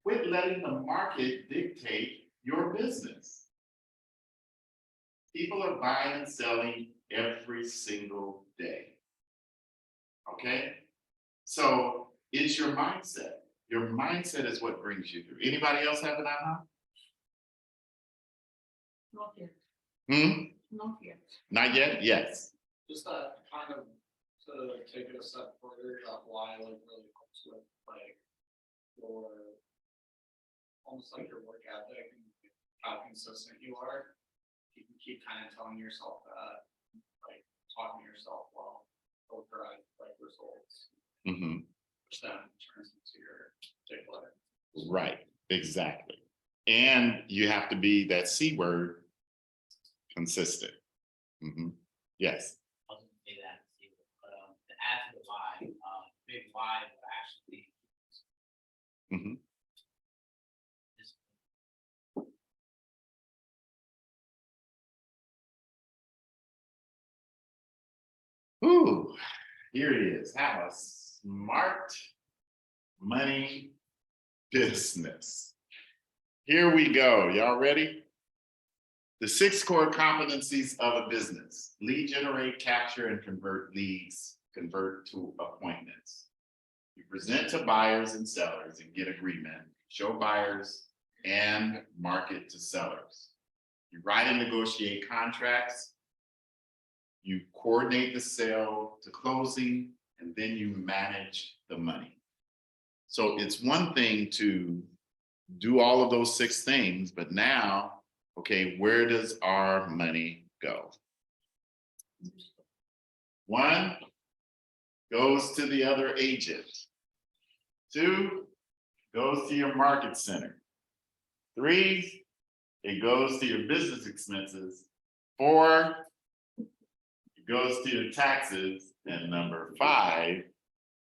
A: Quit letting the market dictate your business. People are buying and selling every single day. Okay? So it's your mindset. Your mindset is what brings you through. Anybody else have an aha?
F: not yet,
A: Hmm?
F: not yet.
A: Not yet? Yes.
G: just kind of to take it a step further, why like really helps with like your almost like your work ethic and how consistent you are. You can keep kind of telling yourself that, like talking to yourself while will drive like results,
A: Mhm.
G: which then turns into your particular.
A: Right, exactly. And you have to be that C word, consistent. Mhm. Yes.
H: I was gonna say that, but to add to the why, big why would actually.
A: Mhm.
H: This-
A: Ooh, here it is. Have a smart money business. Here we go. Y'all ready? The 6 core competencies of a business: lead generate, capture, and convert leads, convert to appointments. You present to buyers and sellers and get agreement, show buyers and market to sellers. You write and negotiate contracts. You coordinate the sale to closing, and then you manage the money. So it's one thing to do all of those 6 things, but now, okay, where does our money go? 1 goes to the other agent. 2 goes to your market center. 3, it goes to your business expenses. 4, it goes to your taxes. And number 5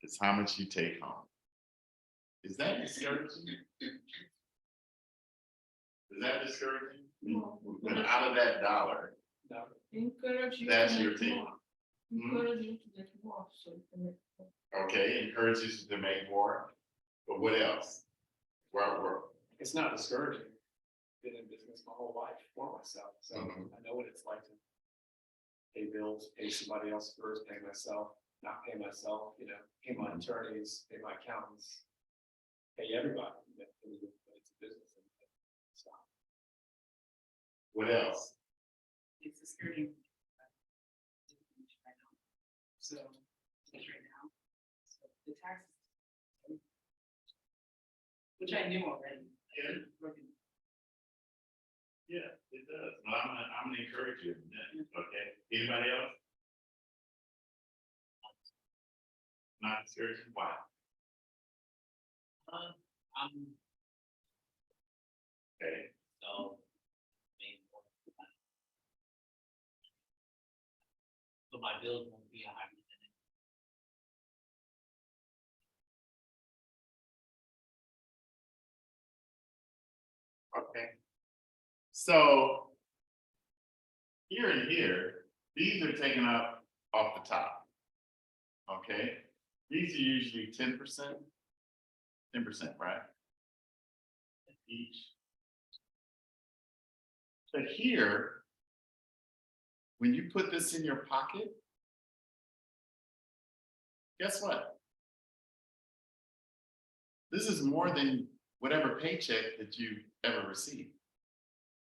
A: is how much you take home. Is that discouraging? Is that discouraging?
F: No.
A: But out of that dollar,
B: No,
F: Encourage you
A: That's
F: to
A: your
F: make
A: team.
F: more.
A: Hmm?
F: Encourage you to get more, so you can make more.
A: okay, encourages you to make more, but what else? Where,
B: it's not discouraging. Been in business my whole life for myself, so
A: Mhm.
B: I know what it's like to pay bills, pay somebody else first, pay myself, not pay myself, you know, pay my attorneys, pay my accountants, pay everybody. But it's a business. So,
A: what else?
C: It's discouraging. So, it's right now, so the taxes. Which I knew already.
A: Yeah. Yeah, it does. Well, I'm gonna encourage you, in that, okay? Anybody else? Not discouraging, why?
H: I'm,
A: Okay,
H: so. maybe more. So my bills won't be a high percentage.
A: okay. So here and here, these are taken up off the top. Okay, these are usually 10%. 10%, right? Each. But here, when you put this in your pocket, guess what? This is more than whatever paycheck that you ever received.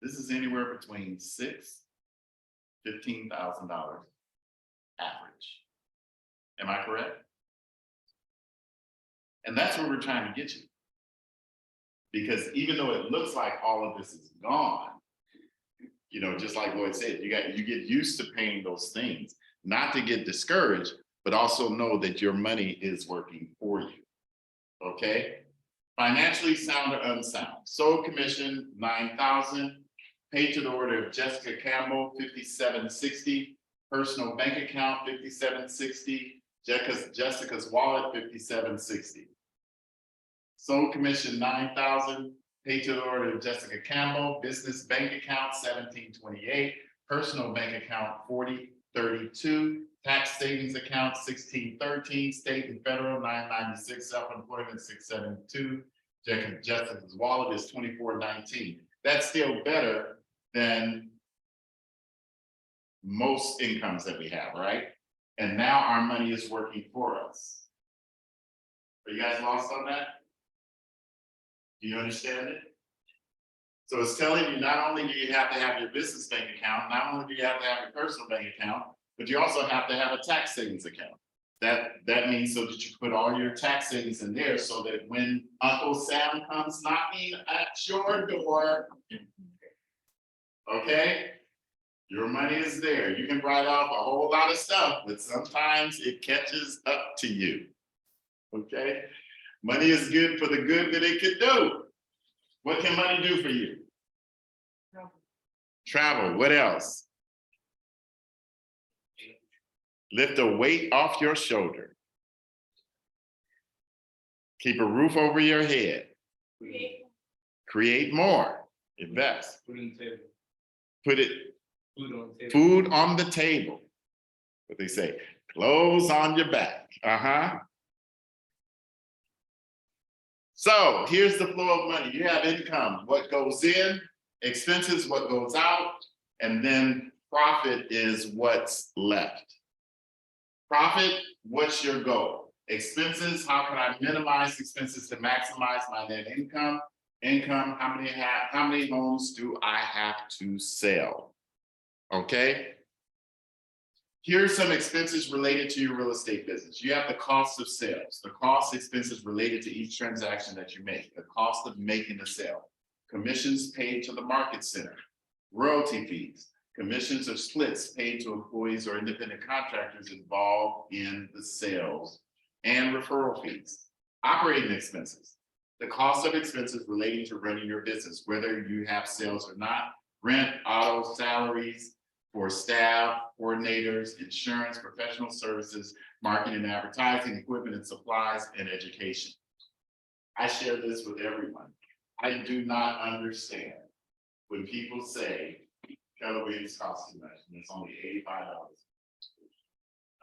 A: This is anywhere between $15,000 average. Am I correct? And that's where we're trying to get you. Because even though it looks like all of this is gone, you know, just like Lloyd said, you get used to paying those things, not to get discouraged, but also know that your money is working for you. Okay? Financially sound or unsound. Sole commission, 9,000. Paid to the order of Jessica Campbell, 5760. Personal bank account, 5760. Jessica's wallet, 5760. Sole commission, 9,000. Paid to the order of Jessica Campbell. Business bank account, 1728. Personal bank account, 4032. Tax savings account, 1613. State and federal, 996. Self-employment, 672. Jessica's wallet is 2419. That's still better than most incomes that we have, right? And now our money is working for us. Are you guys lost on that? Do you understand it? So it's telling you not only do you have to have your business bank account, not only do you have to have your personal bank account, but you also have to have a tax savings account. That means so that you put all your tax savings in there so that when Uncle Sam comes knocking at your door, okay, your money is there. You can write off a whole lot of stuff, but sometimes it catches up to you. Okay, money is good for the good that it could do. What can money do for you? Travel. What else? Lift a weight off your shoulder. Keep a roof over your head. Create more. Invest.
G: Food on the table.
A: Put it
G: Food on the table.
A: food on the table. What they say, clothes on your back. So here's the flow of money. You have income, what goes in, expenses, what goes out, and then profit is what's left. Profit, what's your goal? Expenses, how can I minimize expenses to maximize my net income? Income, how many homes do I have to sell? Okay. Here's some expenses related to your real estate business. You have the cost of sales, the cost expenses related to each transaction that you make, the cost of making a sale, commissions paid to the market center, royalty fees, commissions or splits paid to employees or independent contractors involved in the sales, and referral fees. Operating expenses, the cost of expenses relating to running your business, whether you have sales or not, rent, auto, salaries for staff, coordinators, insurance, professional services, marketing and advertising, equipment and supplies, and education. I share this with everyone. I do not understand when people say Keller Williams costs too much, and it's only $85.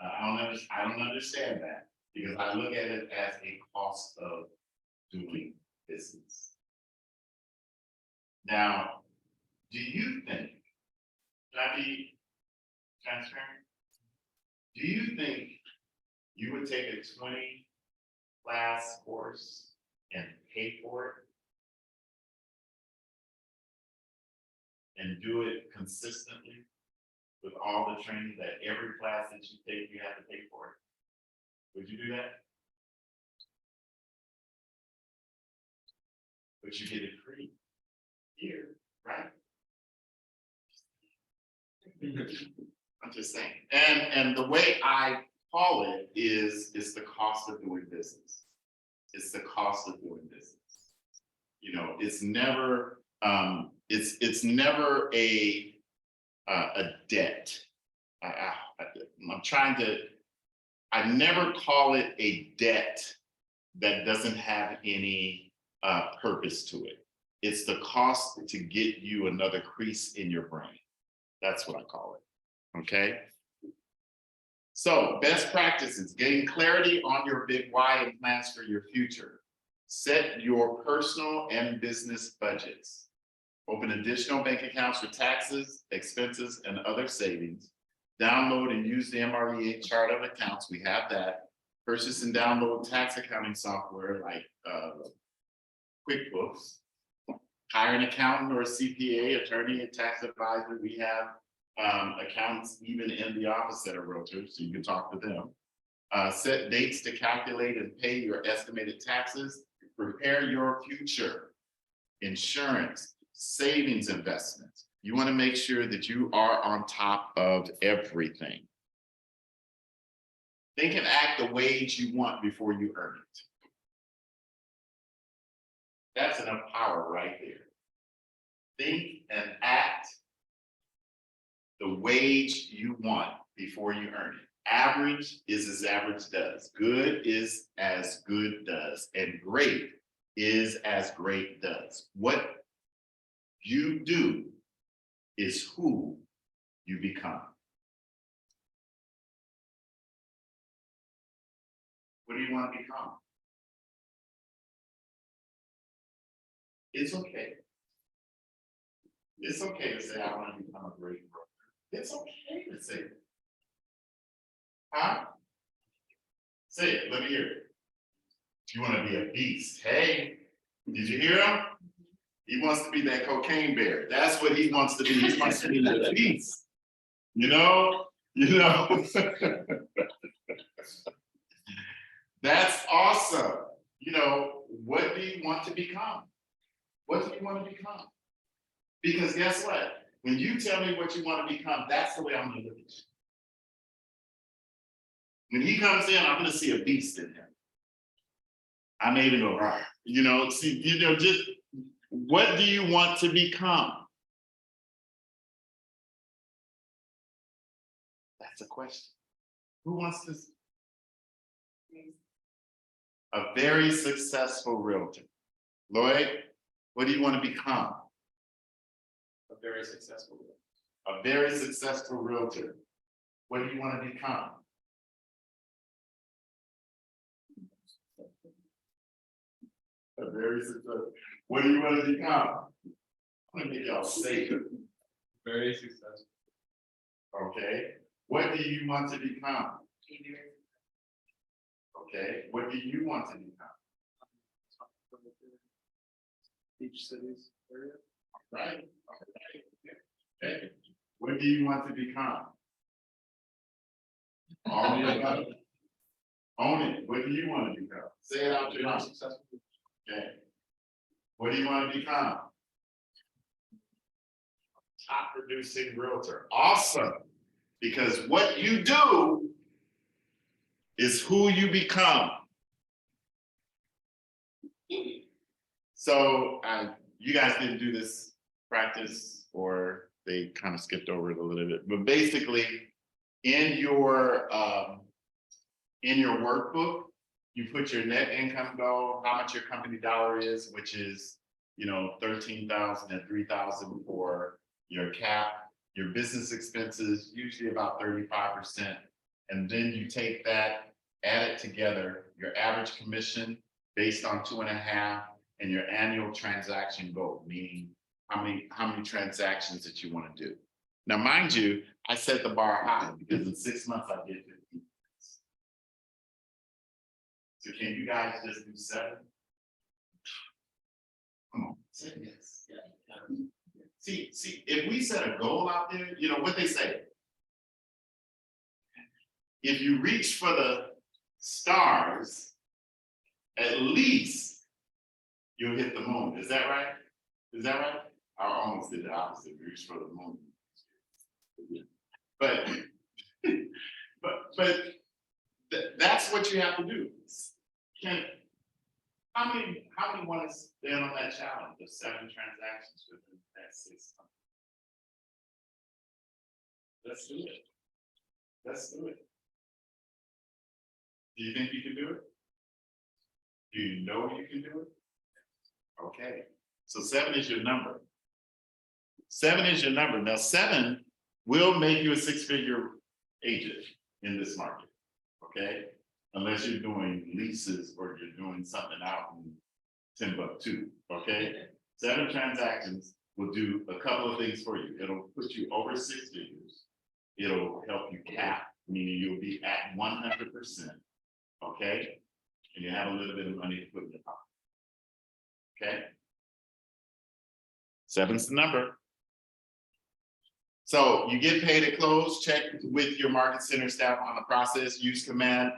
A: I don't understand that, because I look at it as a cost of doing business. Now, do you think, can I be transparent? Do you think you would take a 20-class course and pay for it? And do it consistently with all the training that every class that you take, you have to pay for it? Would you do that? But you get it free here, right? I'm just saying, and the way I call it is, it's the cost of doing business. It's the cost of doing business. You know, it's never, it's never a debt. I'm trying to, I never call it a debt that doesn't have any purpose to it. It's the cost to get you another crease in your brain. That's what I call it, okay? So best practices, gain clarity on your big why and plans for your future. Set your personal and business budgets. Open additional bank accounts for taxes, expenses, and other savings. Download and use the MREA chart of accounts. We have that. Purchase and download tax accounting software like QuickBooks. Hire an accountant or a CPA, attorney, and tax advisor. We have accountants even in the office that are realtors, so you can talk to them. Set dates to calculate and pay your estimated taxes. Prepare your future. Insurance, savings, investments. You want to make sure that you are on top of everything. Think and act the wage you want before you earn it. That's enough power right there. Think and act the wage you want before you earn it. Average is as average does. Good is as good does. And great is as great does. What you do is who you become. What do you want to become? It's okay. It's okay to say, I want to become a great broker. It's okay to say it. Huh? Say it, let me hear it. You want to be a beast. Hey, did you hear him? He wants to be that cocaine bear. That's what he wants to be. He wants to be the beast. You know? That's awesome. You know, what do you want to become? What do you want to become? Because guess what? When you tell me what you want to become, that's the way I'm going to look at you. When he comes in, I'm going to see a beast in him. I may even go, right. You know, see, you know, just what do you want to become? That's a question. Who wants this? A very successful realtor. Lloyd, what do you want to become?
B: A very successful.
A: A very successful realtor. What do you want to become? A very successful. What do you want to become? I'm gonna make y'all say it.
B: Very successful.
A: Okay. What do you want to become? Okay. What do you want to become?
B: Beach cities area.
A: Right. Okay. What do you want to become? All the above. Own it. What do you want to become? Say it out your mouth. Okay. What do you want to become? Top producing realtor. Awesome. Because what you do is who you become. So you guys didn't do this practice, or they kind of skipped over it a little bit, but basically in your workbook, you put your net income goal, how much your company dollar is, which is you know, 13,000 and 3,000 for your cap, your business expenses, usually about 35%. And then you take that, add it together, your average commission based on 2.5, and your annual transaction goal, meaning how many transactions that you want to do. Now, mind you, I set the bar high because in 6 months I did 15. So can you guys just do 7? Come on, say yes. See, if we set a goal out there, you know what they say. If you reach for the stars, at least you'll hit the moon. Is that right? Is that right? I almost did the opposite, reach for the moon. But, that's what you have to do. How many want to stand on that challenge of 7 transactions within that 6 months? Let's do it. Let's do it. Do you think you can do it? Do you know you can do it? Okay, so 7 is your number. 7 is your number. Now 7 will make you a 6-figure agent in this market, okay? Unless you're doing leases or you're doing something out in Timbuktu, okay? 7 transactions will do a couple of things for you. It'll put you over 6 figures. It'll help you cap, meaning you'll be at 100%, okay? And you have a little bit of money to put in your pocket, okay? 7's the number. So you get paid at close, check with your market center staff on the process, use command.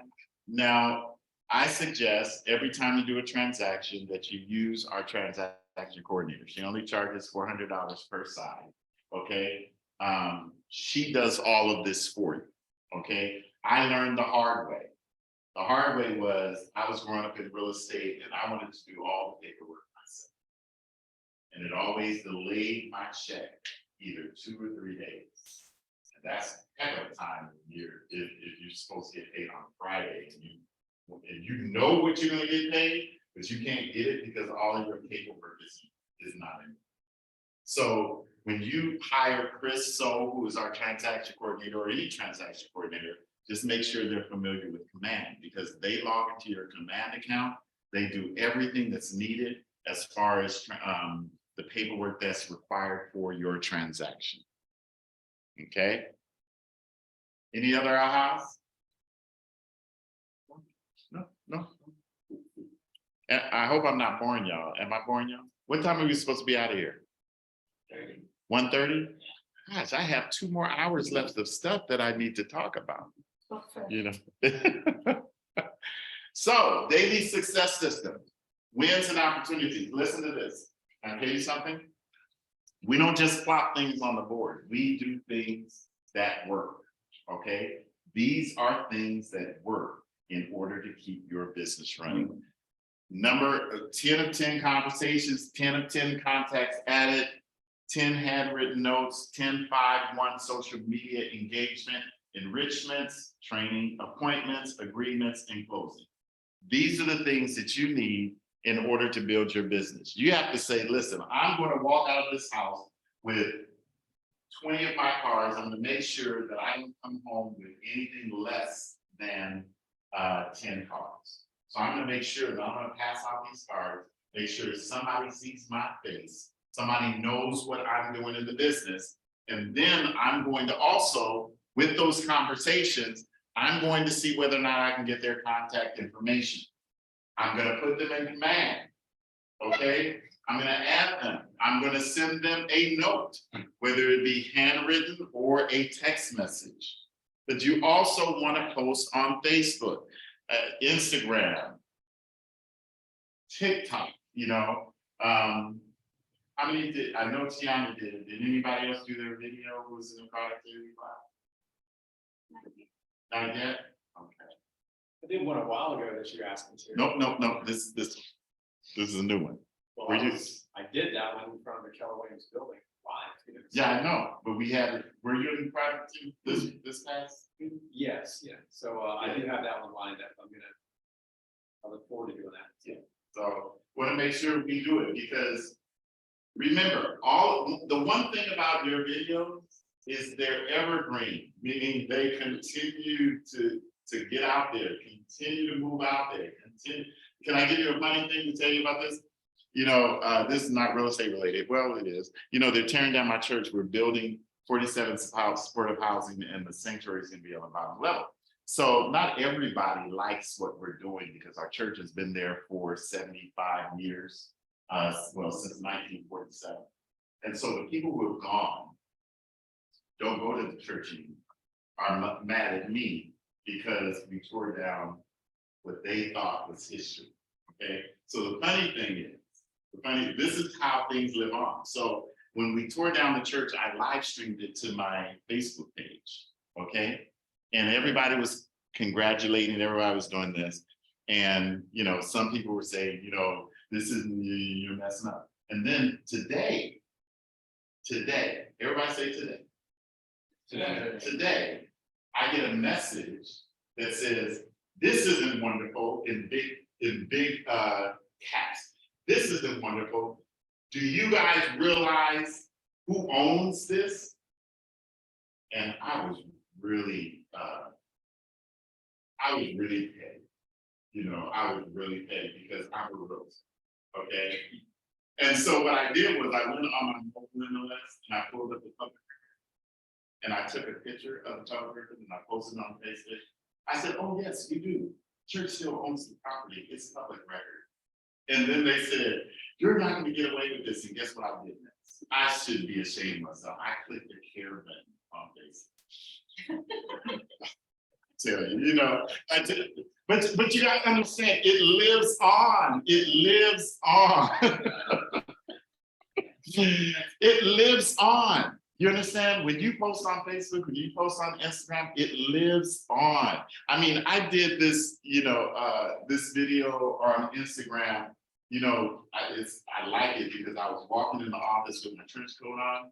A: Now, I suggest every time you do a transaction that you use our transaction coordinator. She only charges $400 per side, okay? She does all of this for you, okay? I learned the hard way. The hard way was I was growing up in real estate and I wanted to do all the paperwork myself. And it always delayed my check either 2 or 3 days. And that's heck of a time of the year if you're supposed to get paid on Friday and you know what you're gonna get paid, but you can't get it because all of your paperwork is not in. So when you hire Chris So, who is our transaction coordinator or any transaction coordinator, just make sure they're familiar with command because they log into your command account. They do everything that's needed as far as the paperwork that's required for your transaction. Okay. Any other ahas? No. And I hope I'm not boring y'all. Am I boring y'all? What time are we supposed to be out of here? 1:30? Gosh, I have 2 more hours left of stuff that I need to talk about. You know. So, daily success system, wins and opportunities. Listen to this. Can I tell you something? We don't just plop things on the board. We do things that work. Okay. These are things that work in order to keep your business running. Number 10 of 10 conversations, 10 of 10 contacts added, 10 handwritten notes, 10 5-1 social media engagement, enrichments, training, appointments, agreements, and closing. These are the things that you need in order to build your business. You have to say, listen, I'm going to walk out of this house with 20 of my cars. I'm going to make sure that I don't come home with anything less than 10 cars. So I'm going to make sure that I'm going to pass out these cards, make sure somebody sees my face, somebody knows what I'm doing in the business. And then I'm going to also, with those conversations, I'm going to see whether or not I can get their contact information. I'm going to put them in command, okay? I'm going to add them. I'm going to send them a note, whether it be handwritten or a text message. But you also want to post on Facebook, Instagram, TikTok, you know. How many did, I know Tiana did it. Did anybody else do their video who was in the productivity class? Not yet? Okay.
B: I did one a while ago that you asked me to.
A: Nope. This is a new one.
B: Well,
A: Were you-
B: I did that one in front of the Keller Williams building. Live.
A: Yeah, I know, but we had, were you in productivity this past?
B: Yes, yeah. So I do have that one lined up. I look forward to doing that.
A: Yeah. So want to make sure we do it because remember, the one thing about your videos is they're evergreen, meaning they continue to get out there, continue to move out there, continue. Can I give you a funny thing to tell you about this? You know, this is not real estate related. Well, it is. You know, they're tearing down my church. We're building 47 supportive housing, and the sanctuary is gonna be on the bottom level. So not everybody likes what we're doing because our church has been there for 75 years, well, since 1947. And so the people who have gone don't go to the church anymore, are mad at me because we tore down what they thought was history, okay? So the funny thing is, this is how things live on. So when we tore down the church, I live streamed it to my Facebook page, okay? And everybody was congratulating, everybody was doing this. And, you know, some people were saying, you know, this isn't, you're messing up. And then today, everybody say today. Today, I get a message that says, this isn't wonderful in big caps. This isn't wonderful. Do you guys realize who owns this? And I was really petty. You know, I was really petty because I'm a rose. Okay. And so what I did was I went on my mobile window list and I pulled up the public record. And I took a picture of the public record and I posted it on Facebook. I said, oh yes, we do. Church still owns the property. It's public record. And then they said, you're not gonna get away with this. And guess what I did next? I should be ashamed of myself. I clicked the care button on Facebook. Tell you, you know, I did, but you gotta understand, it lives on. It lives on. It lives on. You understand? When you post on Facebook, when you post on Instagram, it lives on. I mean, I did this, you know, this video on Instagram. You know, I like it because I was walking in the office with my trench coat on,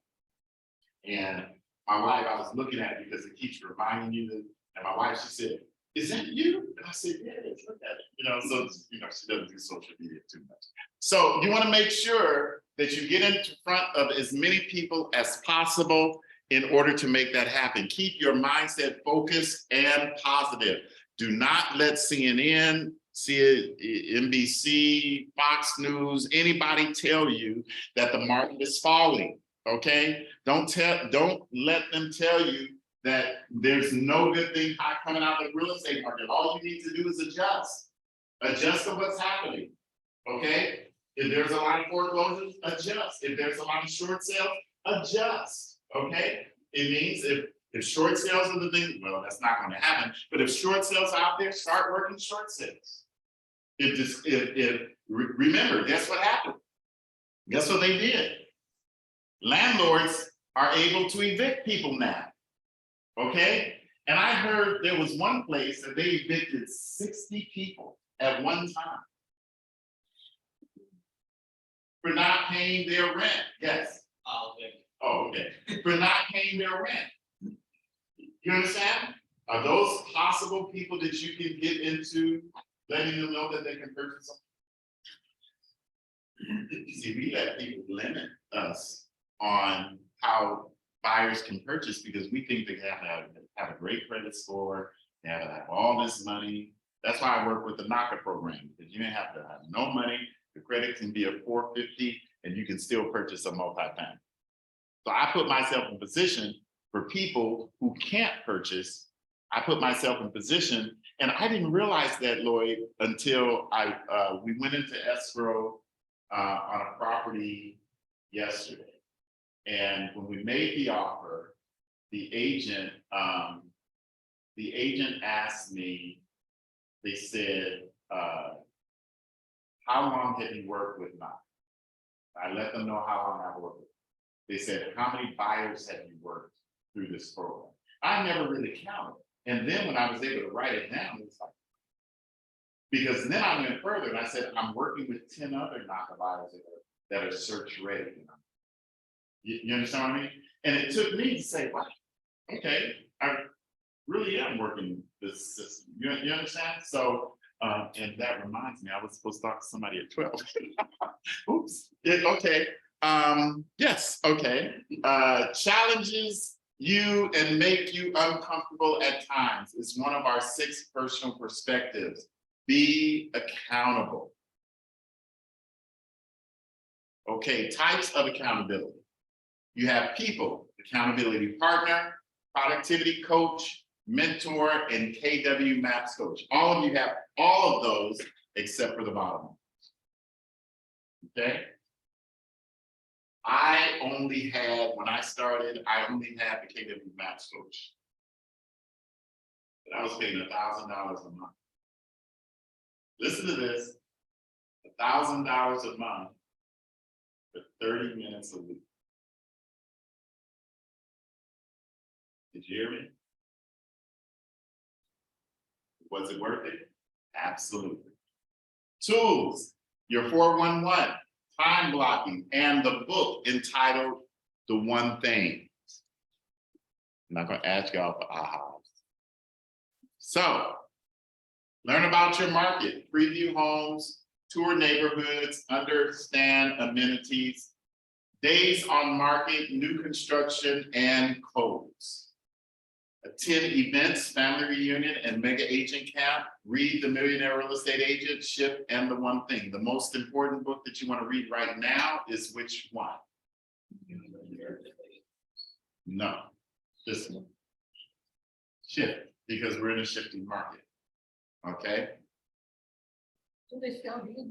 A: and my wife, I was looking at it because it keeps reminding you that. And my wife, she said, "Is that you?" And I said, "Yeah, look at it." You know, so you know, she doesn't do social media too much. So you want to make sure that you get in front of as many people as possible in order to make that happen. Keep your mindset focused and positive. Do not let CNN, NBC, Fox News, anybody tell you that the market is falling, okay? Don't let them tell you that there's no good thing coming out of the real estate market. All you need to do is adjust. Adjust to what's happening, okay? If there's a lot of foreclosures, adjust. If there's a lot of short sales, adjust, okay? It means if short sales are the thing, well, that's not gonna happen, but if short sales are out there, start working short sales. Remember, guess what happened? Guess what they did? Landlords are able to evict people now, okay? And I heard there was one place that they evicted 60 people at one time for not paying their rent. Yes. Oh, okay. For not paying their rent. You understand? Are those possible people that you can get into letting them know that they can purchase something? See, we let people limit us on how buyers can purchase because we think they have to have a great credit score, they have to have all this money. That's why I work with the NACA program, because you don't have to have no money. The credit can be a 450 and you can still purchase a multifamily. So I put myself in position for people who can't purchase. I put myself in position, and I didn't realize that, Lloyd, until we went into escrow on a property yesterday. And when we made the offer, the agent asked me, they said, how long have you worked with NACA? I let them know how long I've worked with. They said, how many buyers have you worked through this program? I never really counted. And then when I was able to write it down, it's like, because then I went further and I said, I'm working with 10 other NACA buyers that are search ready. You understand what I mean? And it took me to say, wow, okay, I really am working this system. You understand? So, and that reminds me, I was supposed to talk to somebody at 12. Oops. Okay. Yes, okay. Challenges you and make you uncomfortable at times is one of our 6 personal perspectives. Be accountable. Okay, types of accountability. You have people, accountability partner, productivity coach, mentor, and KW Maps coach. All of you have all of those except for the bottom one. Okay? I only had, when I started, I only had the KW Maps coach. But I was paying $1,000 a month. Listen to this, $1,000 a month for 30 minutes a week. Did you hear me? Was it worth it? Absolutely. Tools, your 411, time blocking, and the book entitled The One Thing. I'm not gonna ask y'all for ahas. So, learn about your market, preview homes, tour neighborhoods, understand amenities, days on market, new construction, and codes. Attend events, family reunion, and mega agent camp. Read The Millionaire Real Estate Agent, Ship, and The One Thing. The most important book that you want to read right now is which one? No, this one. Ship, because we're in a shifting market. Okay?
F: So they sell here.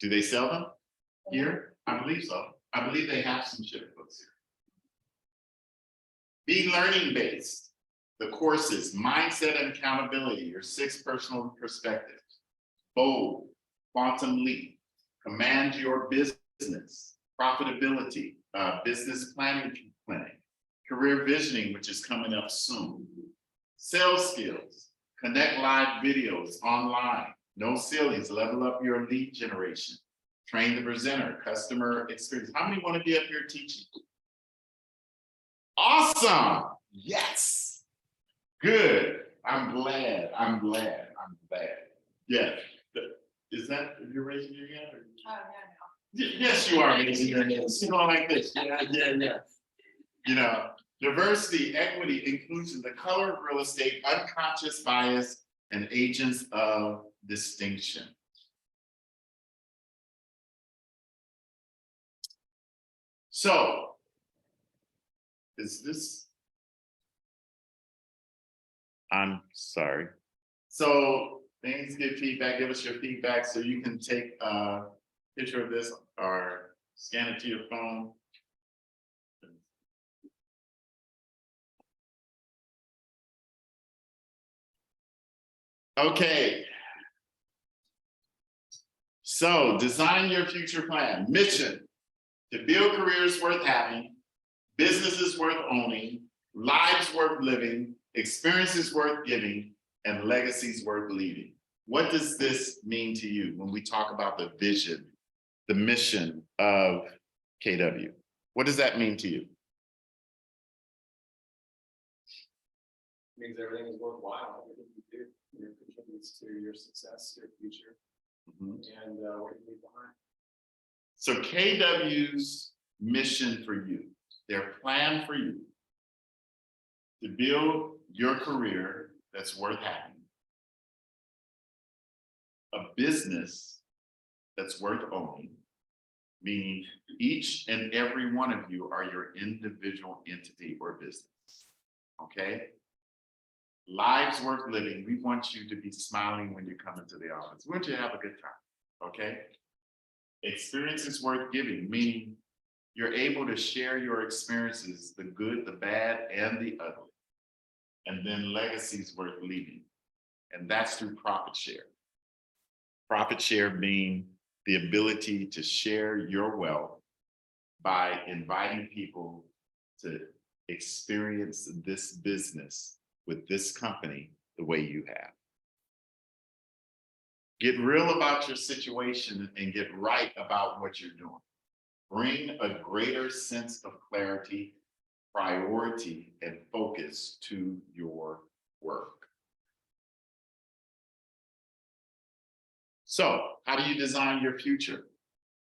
A: Do they sell them here? I believe so. I believe they have some Ship books here. Be learning based. The courses, mindset and accountability, your 6 personal perspectives. Bold, quantum leap, command your business, profitability, business planning clinic, career visioning, which is coming up soon. Sales skills, connect live videos online, no ceilings, level up your lead generation, train the presenter, customer experience. How many want to be up here teaching? Awesome. Yes. Good. I'm glad. Yeah. Is that, you're raising your hand? Or? Yes, you are raising your hand. You know, like this. Yeah. You know, diversity, equity, inclusion, the color of real estate, unconscious bias, and agents of distinction. So, is this? I'm sorry. So things get feedback, give us your feedback so you can take a picture of this or scan it to your phone. Okay. So design your future plan. Mission: to build careers worth having, businesses worth owning, lives worth living, experiences worth giving, and legacies worth leaving. What does this mean to you when we talk about the vision, the mission of KW? What does that mean to you?
B: Means everything is worthwhile, everything you do, it contributes to your success, your future, and what you leave behind.
A: So KW's mission for you, their plan for you, to build your career that's worth having, a business that's worth owning, meaning each and every one of you are your individual entity or business, okay? Lives worth living. We want you to be smiling when you come into the office. We want you to have a good time, okay? Experiences worth giving, meaning you're able to share your experiences, the good, the bad, and the ugly. And then legacies worth leaving. And that's through profit share. Profit share being the ability to share your wealth by inviting people to experience this business with this company the way you have. Get real about your situation and get right about what you're doing. Bring a greater sense of clarity, priority, and focus to your work. So, how do you design your future?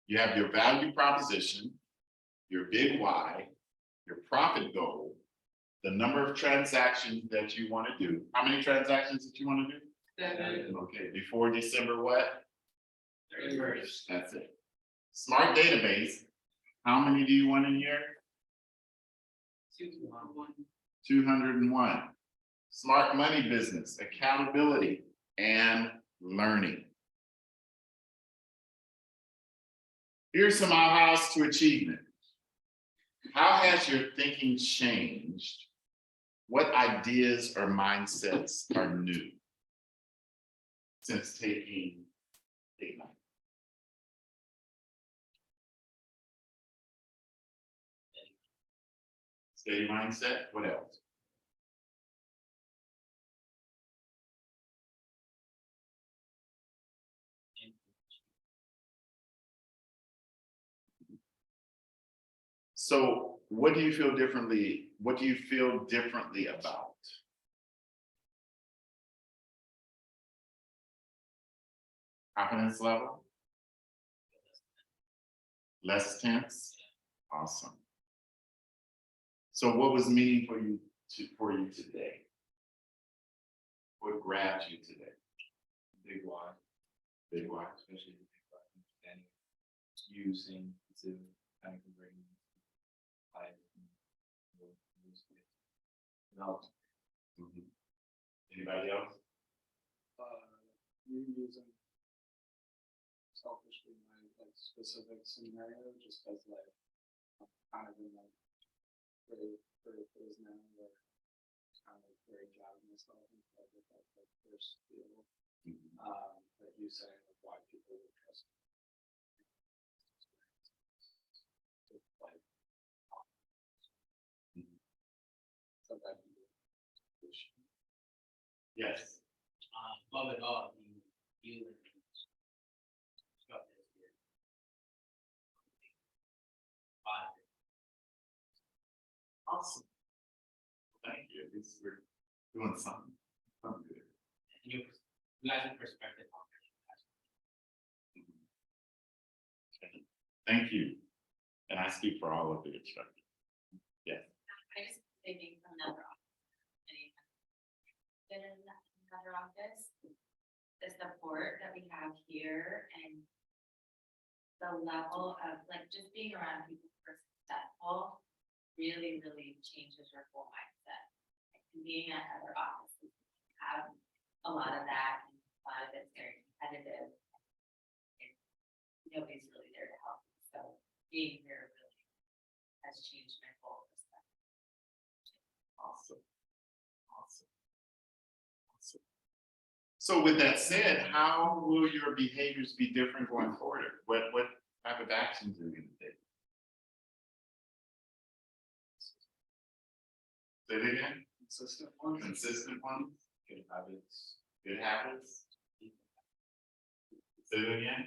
A: You have your value proposition, your big why, your profit goal, the number of transactions that you want to do. How many transactions that you want to do?
C: Seven.
A: Okay, before December what?
H: 31st.
A: That's it. Smart database, how many do you want in here?
C: 2-1.
A: 201. Smart money business, accountability and learning. Here's some ahas to achievement. How has your thinking changed? What ideas or mindsets are new since taking Ignite? Steady mindset, what else? So what do you feel differently? What do you feel differently about? Confidence level? Less tense? Awesome. So what was meaningful for you today? What grabbed you today?
B: Big why,
A: Big why?
B: especially the big why, understanding, using to kind of bring life.
A: Mhm. Anybody else?
G: You using selfishly my like specific scenario, just as like, I'm kind of in like, very phase now where it's kind of like very judging myself and stuff with that like first deal. That you say like why people would trust me. It's like, sometimes you wish.
A: Yes.
H: Above it all, you structure here. Positive.
A: Awesome. Thank you. At least we're doing something. Something good.
H: And you guys' perspective on it.
A: Okay. Thank you. And I speak for all of the instructors. Yes.
E: I just thinking from another office. Been in another office, the support that we have here and the level of like just being around people who are successful really, really changes your whole mindset. And being at other offices, you have a lot of that, and a lot of it's very competitive. And nobody's really there to help you, so being here really has changed my whole perspective.
A: Awesome. Awesome. Awesome. So with that said, how will your behaviors be different going forward? What type of actions are you gonna take? Say it again,
G: Consistent ones.
A: consistent ones, good habits. Good habits. Say it again.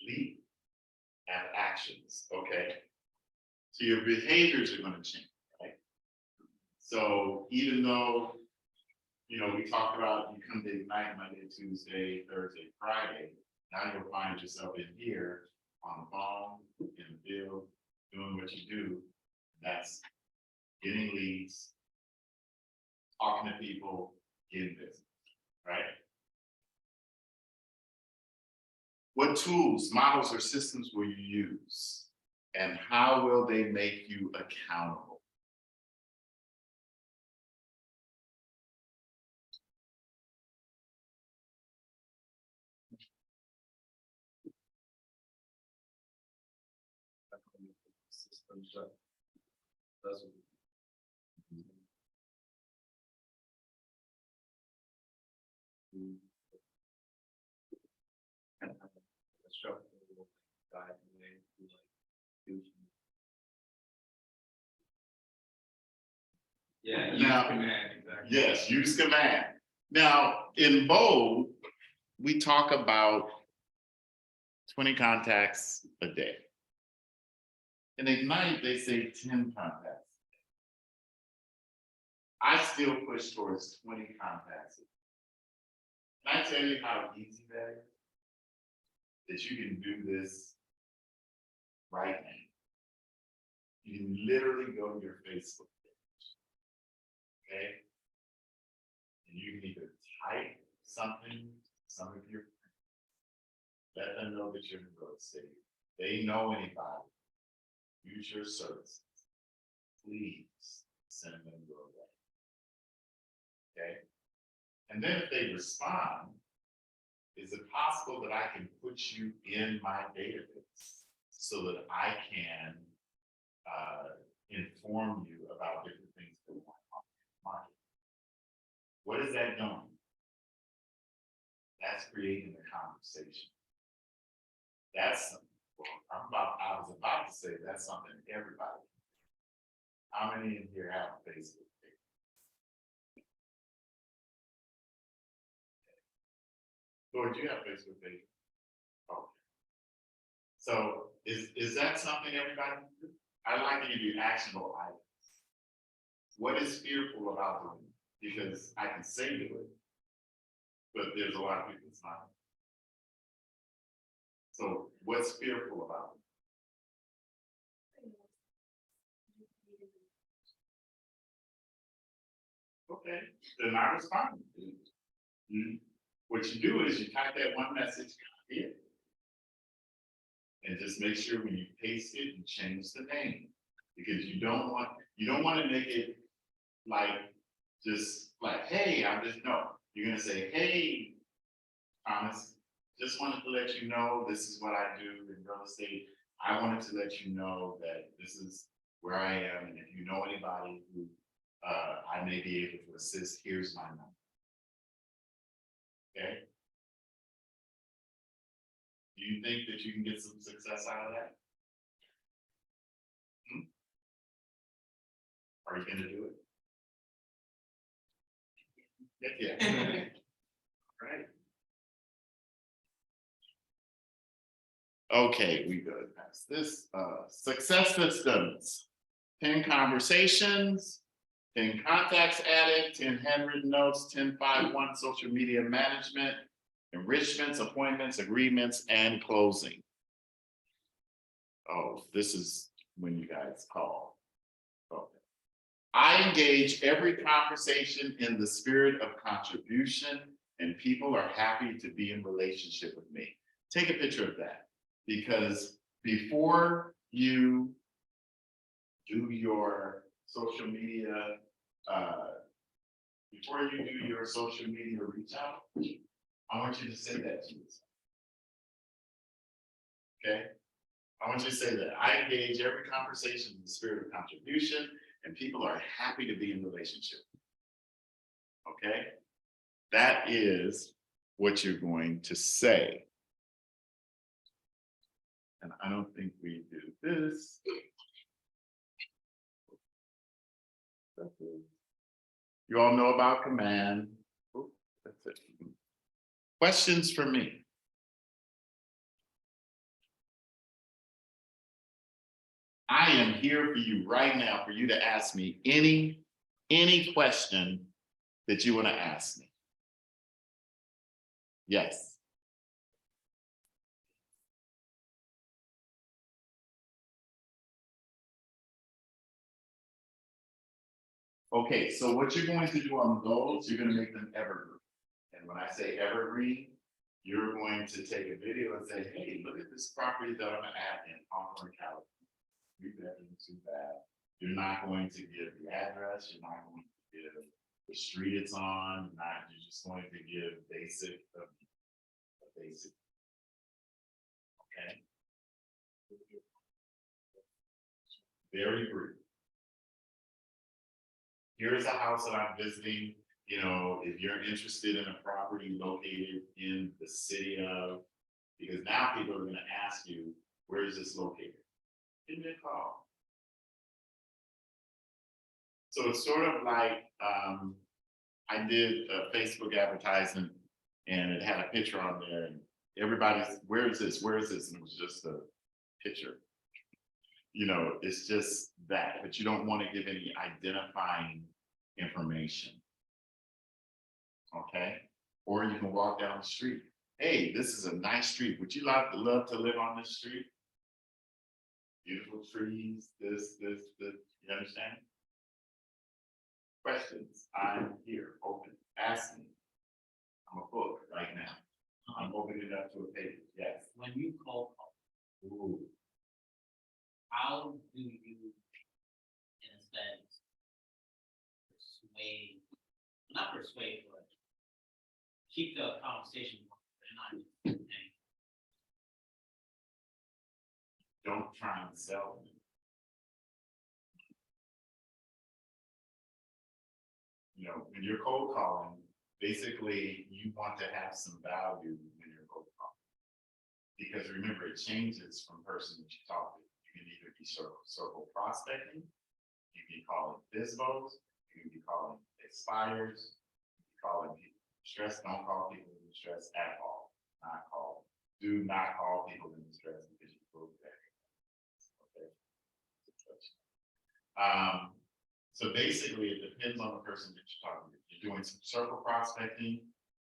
A: Lead. Have actions, okay. So your behaviors are gonna change, right? So even though, you know, we talked about you come to Ignite Monday, Tuesday, Thursday, Friday, now you'll find yourself in here on the phone, in the field, doing what you do. That's getting leads, talking to people, getting business, right? What tools, models, or systems will you use? And how will they make you accountable?
B: Systems that doesn't. And the structure will guide the way to like do. Yeah, use
A: Now-
B: command, exactly.
A: Yes, use command. Now, in Bold, we talk about 20 contacts a day. In Ignite, they say 10 contacts. I still push towards 20 contacts. Can I tell you how easy that is? That you can do this right now. You can literally go to your Facebook page. Okay? And you can either type something, to some of your friends, let them know that you're in real estate. They know anybody. Use your services. Please send them your way. Okay? And then if they respond, is it possible that I can put you in my database so that I can inform you about different things going on in the market? What is that doing? That's creating a conversation. That's something, well, I was about to say that's something everybody. How many in here have a Facebook page? Lord, do you have a Facebook page? Okay. So is that something everybody can do? I'd like to give you actionable items. What is fearful about doing it? Because I can say do it, but there's a lot of people that's not. So what's fearful about it? Okay, then I respond. What you do is you type that one message in. And just make sure when you paste it, you change the name. Because you don't want to make it like, just like, hey, I'm just, no. You're gonna say, hey, Thomas, just wanted to let you know this is what I do in real estate. I wanted to let you know that this is where I am, and if you know anybody who I may be able to assist, here's my number. Okay? Do you think that you can get some success out of that? Are you gonna do it? Yeah. Right. Okay, we go past this. Success systems. 10 conversations, 10 contacts added, 10 handwritten notes, 10-5-1 social media management, enrichments, appointments, agreements, and closing. Oh, this is when you guys call. Okay. I engage every conversation in the spirit of contribution, and people are happy to be in relationship with me. Take a picture of that, because before you do your social media, reach out, I want you to say that to yourself. Okay? I want you to say that I engage every conversation in the spirit of contribution, and people are happy to be in relationship. Okay? That is what you're going to say. And I don't think we do this. You all know about command. Ooh, that's it. Questions for me? I am here for you right now, for you to ask me any question that you want to ask me. Yes. Okay, so what you're going to do on those, you're going to make them evergreen. And when I say evergreen, you're going to take a video and say, hey, look at this property that I'm at in Hawthorne, California. 3-bedroom, 2-bath. You're not going to give the address. You're not going to give the street it's on. You're just going to give basic. Okay. Very brief. Here's a house that I'm visiting. You know, if you're interested in a property located in the city of, because now people are going to ask you, where is this located? Give me a call. So it's sort of like, I did a Facebook advertisement and it had a picture on there and everybody's, where is this? Where is this? And it was just a picture. You know, it's just that, but you don't want to give any identifying information. Okay. Or you can walk down the street. Hey, this is a nice street. Would you love to live on this street? beautiful trees, this, you understand? Questions, I'm here, open, ask me. I'm a book right now, I'm opening it up to a page, yes.
H: When you cold call,
A: Ooh.
H: how do you, in a sense, persuade, not persuade, but keep the conversation going, and not,
A: Don't try and sell me. You know, when you're cold calling, basically you want to have some value when you're cold calling. Because remember, it changes from person that you talk to. You can either be circle prospecting, you can call it BizBos, you can be calling expires, you can call it people stress. Don't call people in distress at all. Do not call people in distress because you prove that. So basically, it depends on the person that you're talking to. You're doing some circle prospecting.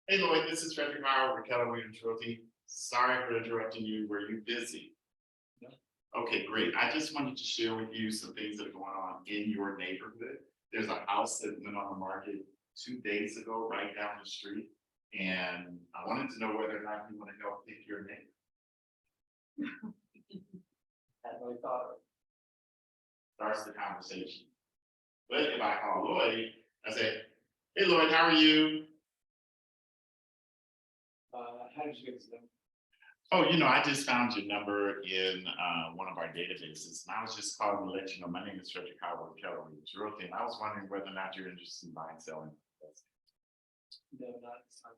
A: Hey Lloyd, this is Frederick Howard with Keller Williams Realty. Sorry for interrupting you. Were you busy?
B: No.
A: Okay, great. I just wanted to share with you some things that are going on in your neighborhood. There's a house that went on the market 2 days ago, right down the street. And I wanted to know whether or not you want to help pick your neighbor.
B: Hadn't really thought of it.
A: Starts the conversation. But if I call Lloyd, I say, hey Lloyd, how are you?
B: How did you get this done?
A: Oh, you know, I just found your number in one of our databases, and I was just calling to let you know, my name is Frederick Howard with Keller Williams Realty, and I was wondering whether or not you're interested in buying, selling.
B: No, not this time.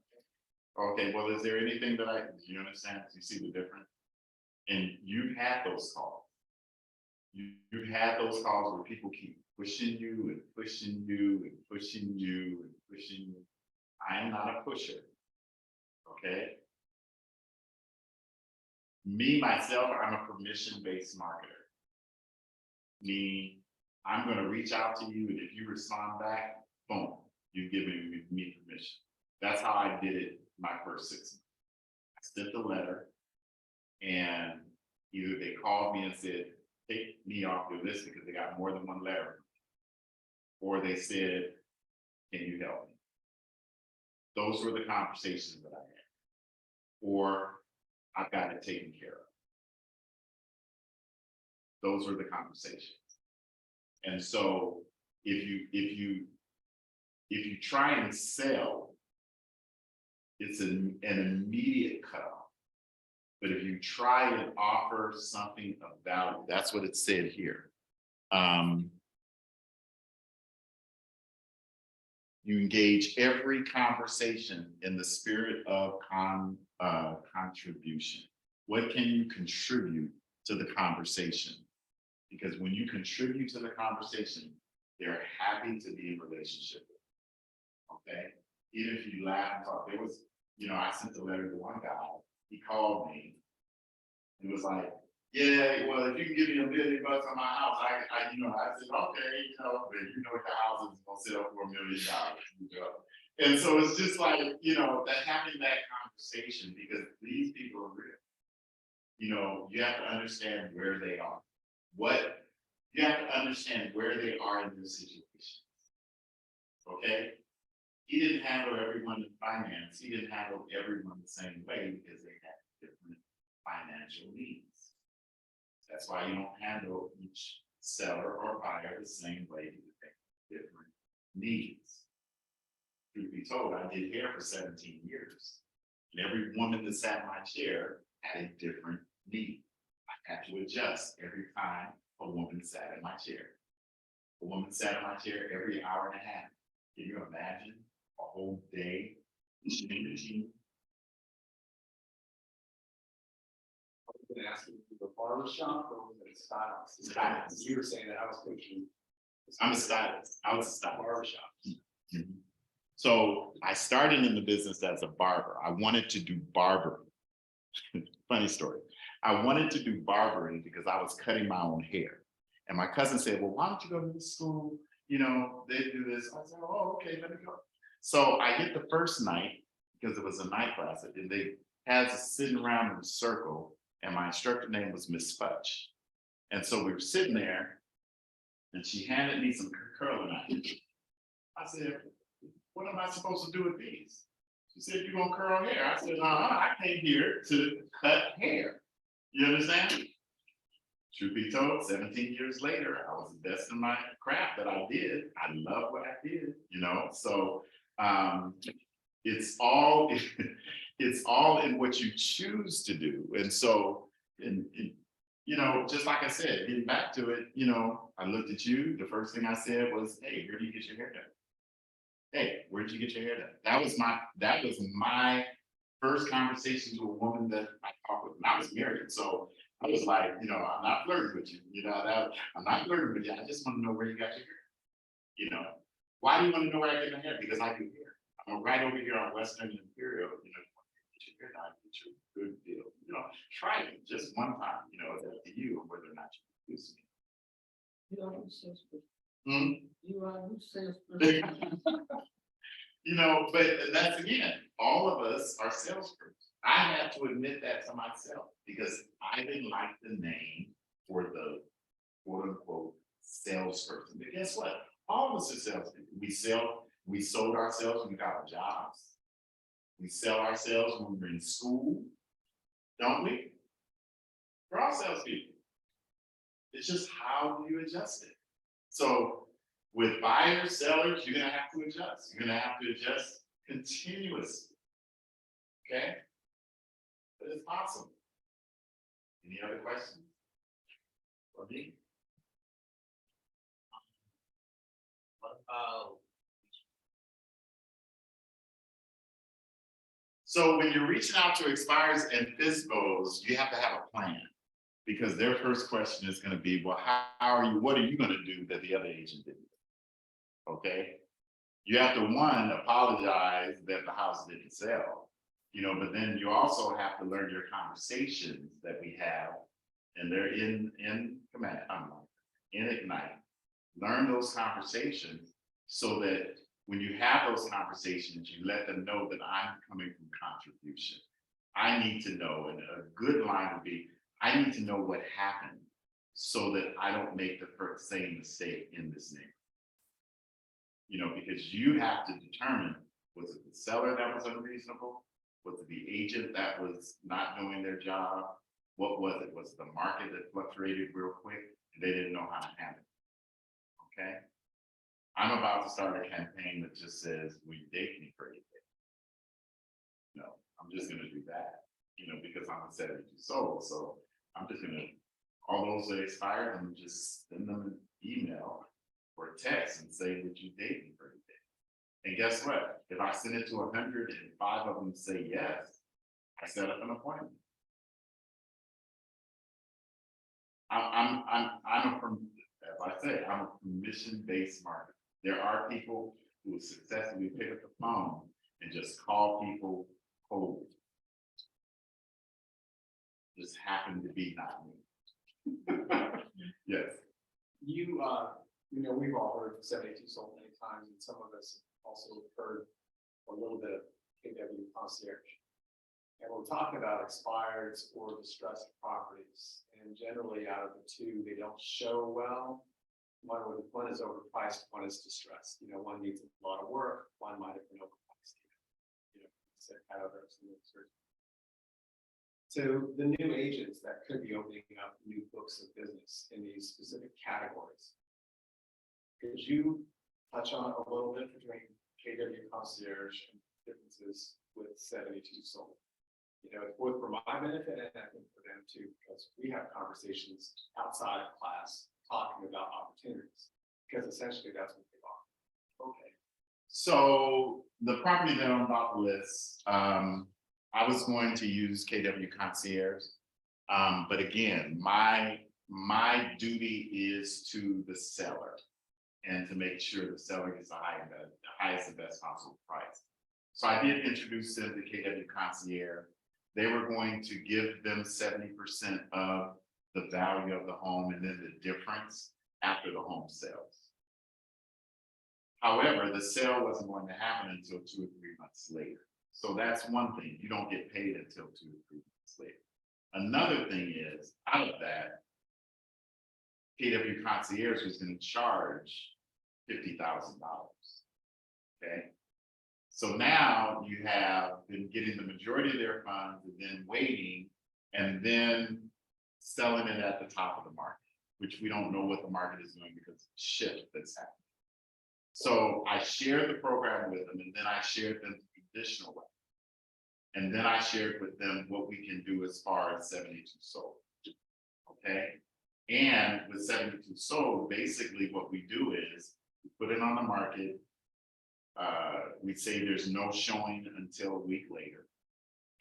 A: Okay, well, is there anything that do you understand? Do you see the difference? And you've had those calls. You've had those calls where people keep pushing you and pushing you and pushing you and pushing you. I am not a pusher. Okay. Me, myself, I'm a permission-based marketer. Meaning, I'm going to reach out to you, and if you respond back, boom, you've given me permission. That's how I did it my first 6 months. I sent the letter, and either they called me and said, take me off your list because they got more than one letter, or they said, can you help me? Those were the conversations that I had. Or I've got it taken care of. Those were the conversations. And so if you try and sell, it's an immediate cutoff. But if you try and offer something of value, that's what it said here. You engage every conversation in the spirit of contribution. What can you contribute to the conversation? Because when you contribute to the conversation, they're happy to be in relationship with you. Okay? Even if you laugh and talk, there was, you know, I sent a letter to one guy, he called me. He was like, yeah, well, if you can give me $1 million on my house, I said, okay, but you know the house is gonna sell for $1 million. And so it's just like, that having that conversation, because these people are real. You have to understand where they are. You have to understand where they are in their situation. Okay? He didn't handle everyone in finance. He didn't handle everyone the same way because they had different financial needs. That's why you don't handle each seller or buyer the same way because they have different needs. Truth be told, I did hair for 17 years. And every woman that sat in my chair had a different need. I had to adjust every time a woman sat in my chair. A woman sat in my chair every hour and a half. Can you imagine a whole day?
B: Been asking for the barber shop or was it stylist?
A: Stylist.
B: You were saying that I was coaching.
A: I'm a stylist. I was a stylist.
B: Barber shop.
A: Mhm. So I started in the business as a barber. I wanted to do barbering. Funny story. I wanted to do barbering because I was cutting my own hair. And my cousin said, well, why don't you go to this school? They do this. I said, oh, okay, let me go. So I hit the first night because it was a night class. And they had us sitting around in a circle. And my instructor name was Miss Fudge. And so we were sitting there and she handed me some curling irons. I said, what am I supposed to do with these? She said, you're gonna curl hair. I said, I came here to cut hair. You understand? Truth be told, 17 years later, I was the best in my craft that I did. I love what I did, you know? So it's all, it's all in what you choose to do. And so, you know, just like I said, getting back to it, you know, I looked at you, the first thing I said was, hey, where do you get your hair done? Hey, where'd you get your hair done? That was my first conversation to a woman that I talked with when I was married. So I was like, you know, I'm not flirting with you, you know, I'm not flirting with you. I just want to know where you got your hair. You know, why do you want to know where I get my hair? Because I do hair. I'm right over here on Western and Imperial, you know, get your hair done, get you a good deal. You know, try it just one time, you know, it's up to you on whether or not you use me.
F: You are a good salesperson.
A: Hmm?
F: You are a good salesperson.
A: You know, but that's again, all of us are salespeople. I had to admit that to myself because I didn't like the name for the quote unquote salesperson. But guess what? All of us are salespeople. We sold ourselves when we got our jobs. We sell ourselves when we're in school, don't we? We're all salespeople. It's just how do you adjust it? So with buyers, sellers, you're gonna have to adjust. You're gonna have to adjust continuously. Okay? But it's possible. Any other questions? For me?
H: What about,
A: So when you're reaching out to expires and FISBOs, you have to have a plan. Because their first question is gonna be, well, what are you gonna do that the other agent didn't? Okay? You have to, one, apologize that the house didn't sell, you know, but then you also have to learn your conversations that we have, and they're in Ignite. Learn those conversations so that when you have those conversations, you let them know that I'm coming from contribution. I need to know, and a good line would be, I need to know what happened so that I don't make the same mistake in this neighborhood. You know, because you have to determine, was it the seller that was unreasonable? Was it the agent that was not doing their job? What was it? Was it the market that fluctuated real quick and they didn't know how to handle it? Okay. I'm about to start a campaign that just says, will you date me for anything? No, I'm just gonna do that, you know, because I'm a 72 soul. So I'm just gonna, all those that expired, I'm just send them an email or a text and say, would you date me for anything? And guess what? If I send it to 100 and 5 of them say yes, I set up an appointment. I'm as I say, I'm a permission-based marketer. There are people who successfully pick up the phone and just call people cold. Just happen to be not me. Yes.
B: You know, we've all heard 72 sold many times, and some of us also heard a little bit of KW concierge. And we're talking about expireds or distressed properties, and generally out of the two, they don't show well. One is overpriced, one is distressed. You know, one needs a lot of work, one might have been overpriced. You know, so the new agents that could be opening up new books of business in these specific categories. Could you touch on a little bit between KW concierge and differences with 72 sold? You know, it's both for my benefit and I think for them too, because we have conversations outside of class talking about opportunities, because essentially that's what they are. Okay.
A: So the property that I'm about to list, I was going to use KW concierge, but again, my duty is to the seller and to make sure the seller gets the highest and best possible price. So I did introduce them to KW concierge. They were going to give them 70% of the value of the home and then the difference after the home sells. However, the sale wasn't going to happen until 2 or 3 months later. So that's one thing, you don't get paid until 2 or 3 months later. Another thing is, out of that, KW Concierge was gonna charge $50,000. Okay? So now you have been getting the majority of their funds and then waiting and then selling it at the top of the market, which we don't know what the market is doing because of the shift that's happening. So I shared the program with them and then I shared them the traditional way. And then I shared with them what we can do as far as 72 sold. Okay? And with 72 sold, basically what we do is we put it on the market. We say there's no showing until a week later.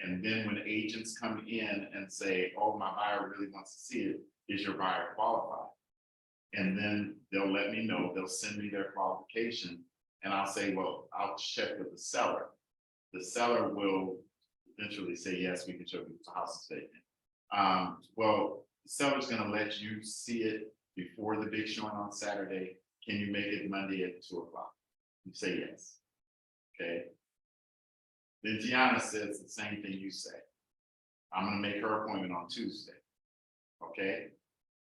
A: And then when agents come in and say, oh, my buyer really wants to see it, is your buyer qualified? And then they'll let me know, they'll send me their qualification, and I'll say, well, I'll check with the seller. The seller will eventually say, yes, we can show you the house is vacant. Well, the seller's gonna let you see it before the big showing on Saturday. Can you make it Monday at 2 o'clock? You say yes. Okay. Then Gianna says the same thing you say. I'm gonna make her appointment on Tuesday. Okay.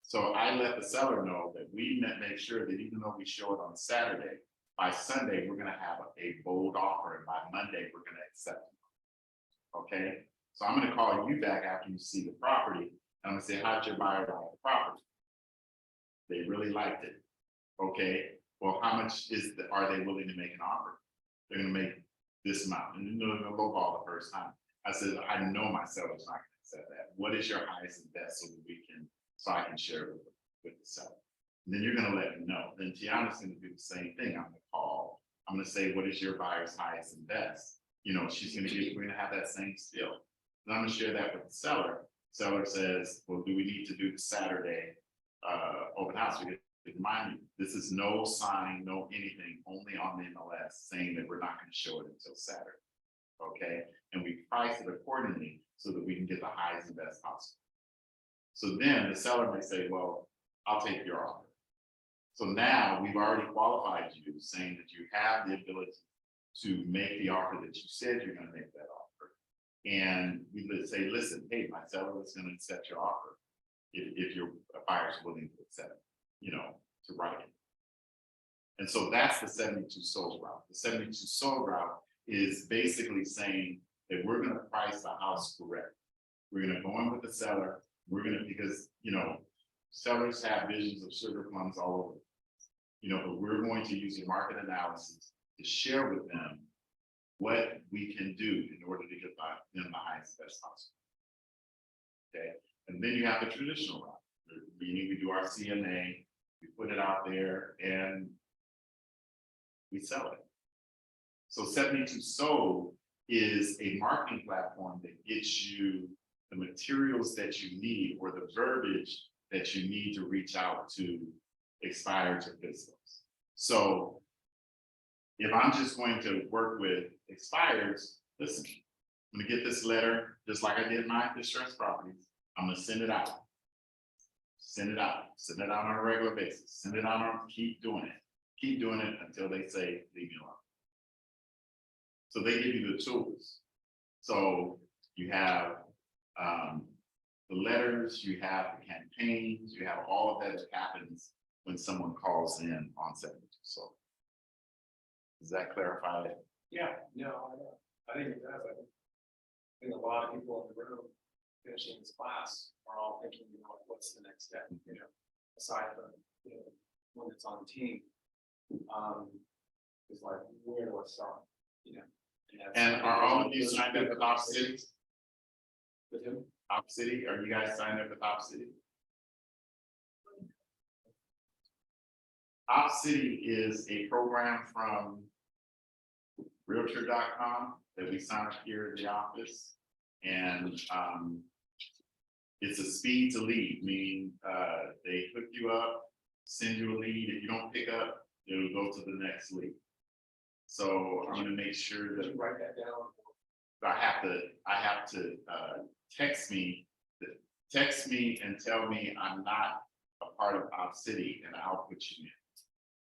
A: So I let the seller know that we make sure that even though we show it on Saturday, by Sunday, we're gonna have a bold offer, and by Monday, we're gonna accept it. Okay, so I'm gonna call you back after you see the property, and I'm gonna say, how'd your buyer like the property? They really liked it. Okay, well, how much are they willing to make an offer? They're gonna make this amount, and they're gonna lowball the first time. I said, I know my seller's not gonna accept that. What is your highest and best so that so I can share it with the seller? And then you're gonna let me know. Then Tiana's gonna do the same thing. I'm gonna call. I'm gonna say, what is your buyer's highest and best? You know, we're gonna have that same skill. And I'm gonna share that with the seller. Seller says, well, do we need to do the Saturday open house? We get remind you, this is no sign, no anything, only on the MLS saying that we're not gonna show it until Saturday. Okay, and we price it accordingly so that we can get the highest and best possible. So then the seller may say, well, I'll take your offer. So now we've already qualified you, saying that you have the ability to make the offer that you said you're gonna make that offer. And we would say, listen, hey, my seller is gonna accept your offer if your buyer's willing to accept it, you know, to write it. And so that's the 72 sold route. The 72 sold route is basically saying that we're gonna price the house correct. We're gonna go in with the seller. We're gonna, because, you know, sellers have visions of sugar plums all over. You know, but we're going to use a market analysis to share with them what we can do in order to get them the highest best possible. Okay, and then you have the traditional route, meaning we do our CMA, we put it out there, and we sell it. So 72 Sold is a marketing platform that gets you the materials that you need or the verbiage that you need to reach out to expireds or business. So if I'm just going to work with expireds, listen, I'm gonna get this letter, just like I did my distressed properties. I'm gonna send it out. Send it out on a regular basis. Send it out, keep doing it until they say, leave me alone. So they give you the tools. So you have the letters, you have the campaigns, you have all of that happens when someone calls in on 72 Sold. Does that clarify it?
B: Yeah, no, I think it does. I think a lot of people in the room finishing this class are all thinking, you know, what's the next step, you know, aside from, you know, when it's on the team. It's like, where do I start, you know?
A: And are all of you signed up with Top City?
B: With who?
A: Top City, are you guys signed up with Top City? Top City is a program from Realtor.com that we signed up here in the office. And it's a speed to lead, meaning they hook you up, send you a lead. If you don't pick up, it'll go to the next lead. So I'm gonna make sure
B: Did
A: that
B: you write that down?
A: I have to text me and tell me I'm not a part of Top City, and I'll put you in.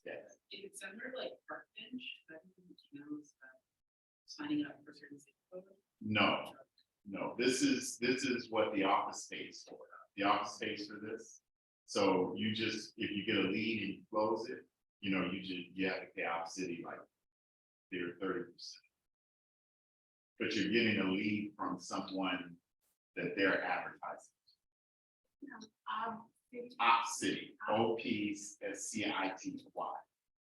A: Yes.
C: If it's under like Parkbench, I think you know, signing up for certain things.
A: No, this is what the office pays for. The office pays for this. So you just, if you get a lead and you close it, you know, you have to pay out city like their 30%. But you're getting a lead from someone that they're advertising. Opcity, OPSCITY.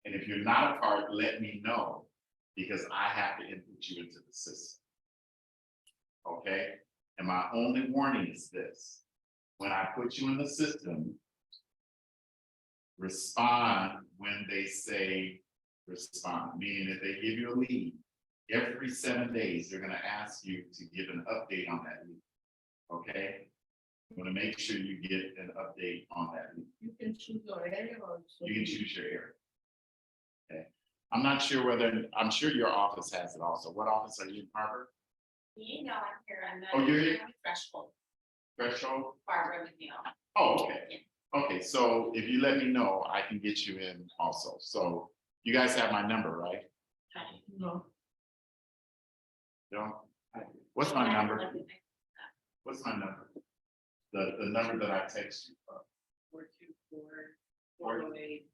A: And if you're not a part, let me know, because I have to input you into the system. Okay, and my only warning is this: when I put you in the system, respond when they say respond, meaning if they give you a lead, every 7 days, they're gonna ask you to give an update on that lead. Okay? You wanna make sure you get an update on that lead.
F: You can choose your area or.
A: You can choose your area. Okay, I'm not sure whether, I'm sure your office has it also. What office are you in, Harvard?
E: You know, I'm here, I'm
A: Oh, you're here?
E: Threshold,
A: Threshold?
E: Barbara McNeil.
A: Oh, okay. Okay, so if you let me know, I can get you in also. So you guys have my number, right?
F: No.
A: Don't? What's my number? What's my number? The number that I text you from.
C: 424-408-133.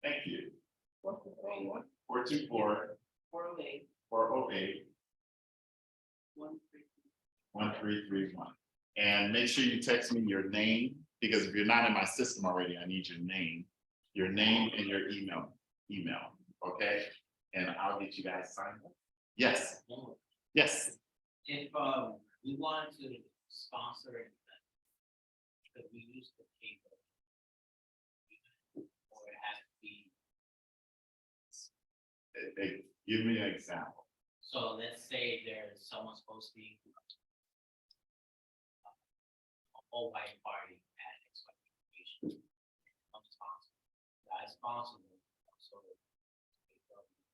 A: Thank you.
F: What?
A: 424
C: 408-133.
A: 408 1331. And make sure you text me your name, because if you're not in my system already, I need your name and your email, okay? And I'll get you guys signed up. Yes, yes.
H: If we wanted to sponsor it, could we use the paper? Or it has to be,
A: Give me an example.
H: so let's say there's someone supposed to be a whole white party at expectation. I'm sponsored. I sponsor them, so.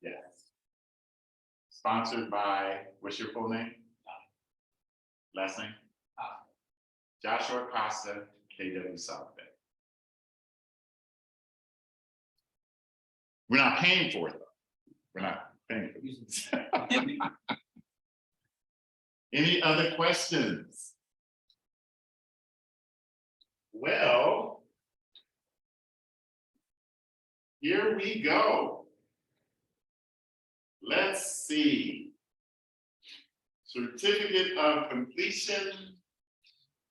A: Yes. Sponsored by, what's your full name? Last name? Joshua Costa, KW South Bay. We're not paying for it, though. We're not paying for it. Any other questions? Well, here we go. Let's see. Certificate of completion.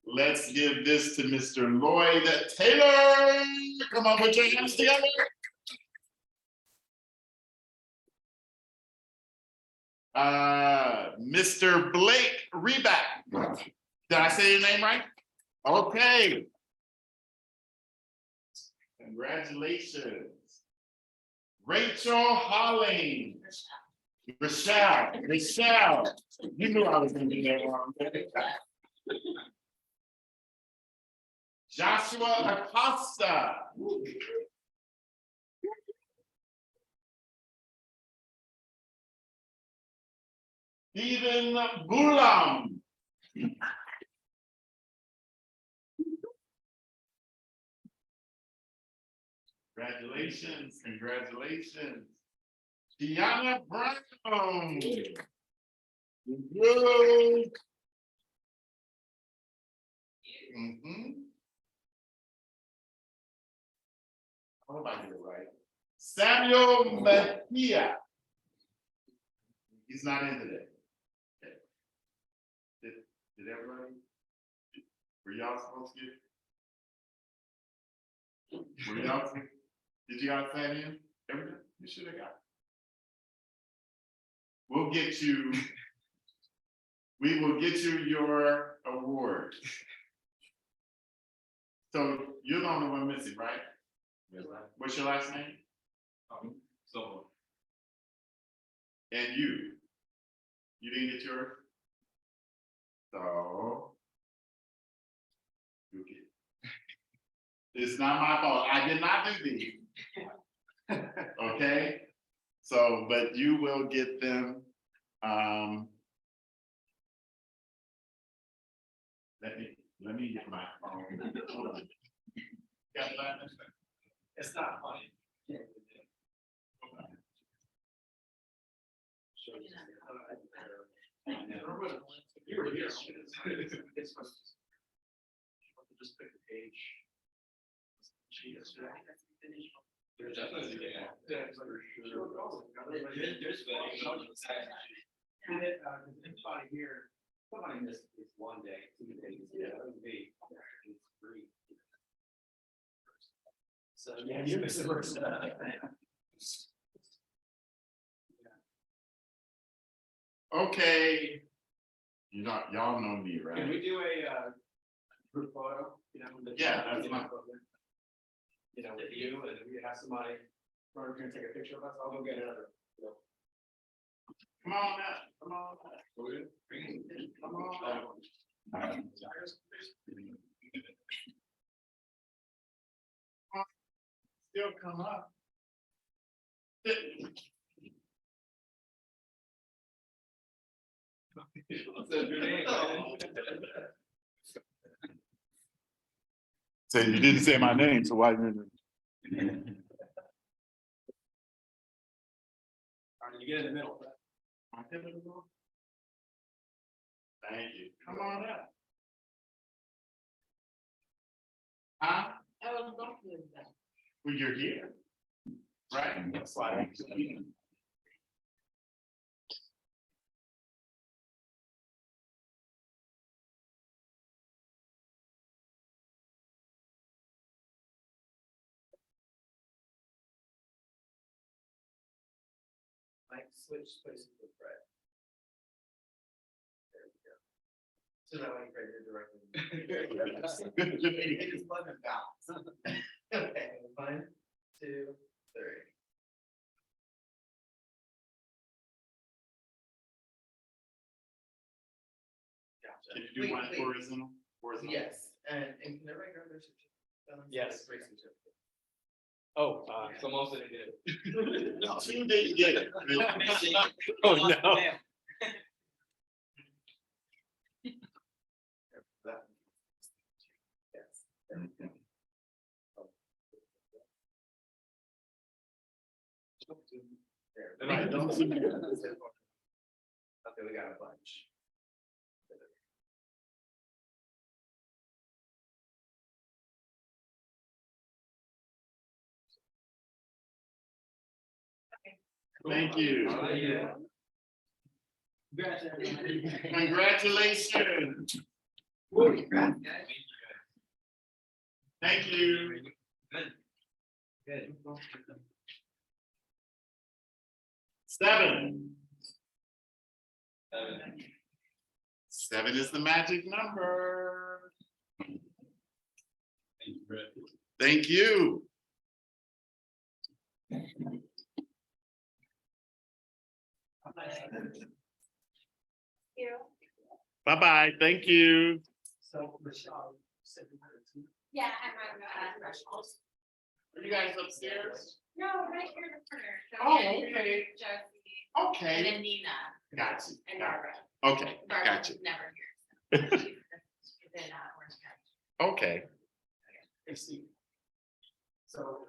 A: Let's give this to Mr. Lloyd Taylor. Come on, put your hands together. Mr. Blake Reback. Did I say your name right? Okay. Congratulations. Rachel Holling. Rochelle. You knew I was gonna do that wrong. Joshua Acosta. Stephen Bulam. Congratulations, congratulations. Tiana Brown. Good. I hope I get it right. Samuel Mejia. He's not in today. Okay. Did everybody? Were y'all supposed to get? Were y'all? Did you guys sign in? Everything? You should have got it. We'll get you. We will get you your award. So you're the only one missing, right? Yes. What's your last name? So. And you didn't get yours? So. You get. It's not my fault. I did not do these. Okay? So, but you will get them. Let me get my phone. Hold on. Got that?
B: It's not funny. You were here.
G: just pick a page. She is,
C: I think that's the initial.
G: There's definitely, yeah. There's anybody here, somebody missed this one day, 2 days, yeah, that would be, it's free. So, yeah, you miss it first.
A: Okay. Y'all know me,
B: Can
A: right?
B: we do a group photo, you know? with the-
A: Yeah, that's fine.
B: You know, with you, and if you have somebody, or we're gonna take a picture of us, I'll go get another.
A: Come on now, come on. Come on. Still come up. So you didn't say my name, so why didn't?
B: You get in the middle.
A: Thank you. Come on up. Huh?
F: Oh, don't do that.
A: Well, you're here. Right?
B: That's why. Mike, switch places with Fred. There we go. So that way Fred, you're directly. It is fun and balance. Okay, 1, 2, 3.
A: Can you do one horizontal?
G: Yes, and can everybody grab their certificate?
B: Yes. Oh, so most of it did.
A: Two didn't get it.
B: Oh, no.
A: Right, don't see me.
B: Okay, we got a bunch.
A: Thank you.
B: All right, yeah.
A: Congratulations. Thank you.
B: Good.
A: 7. 7 is the magic number. Thank you.
D: You.
A: Bye-bye. Thank you.
B: So, Michelle, 702.
E: Yeah, I'm on thresholds.
A: Are you guys upstairs?
E: No, right here in the corner. So
A: Oh,
E: yeah,
A: okay.
E: Josie, and
A: Okay.
E: then Nina
A: Got you.
E: and
A: Got
E: Barbara.
A: you. Okay, got
E: Barbara's
A: you.
E: never here. So she's in Orange County.
A: Okay.
B: Hey, Steve. So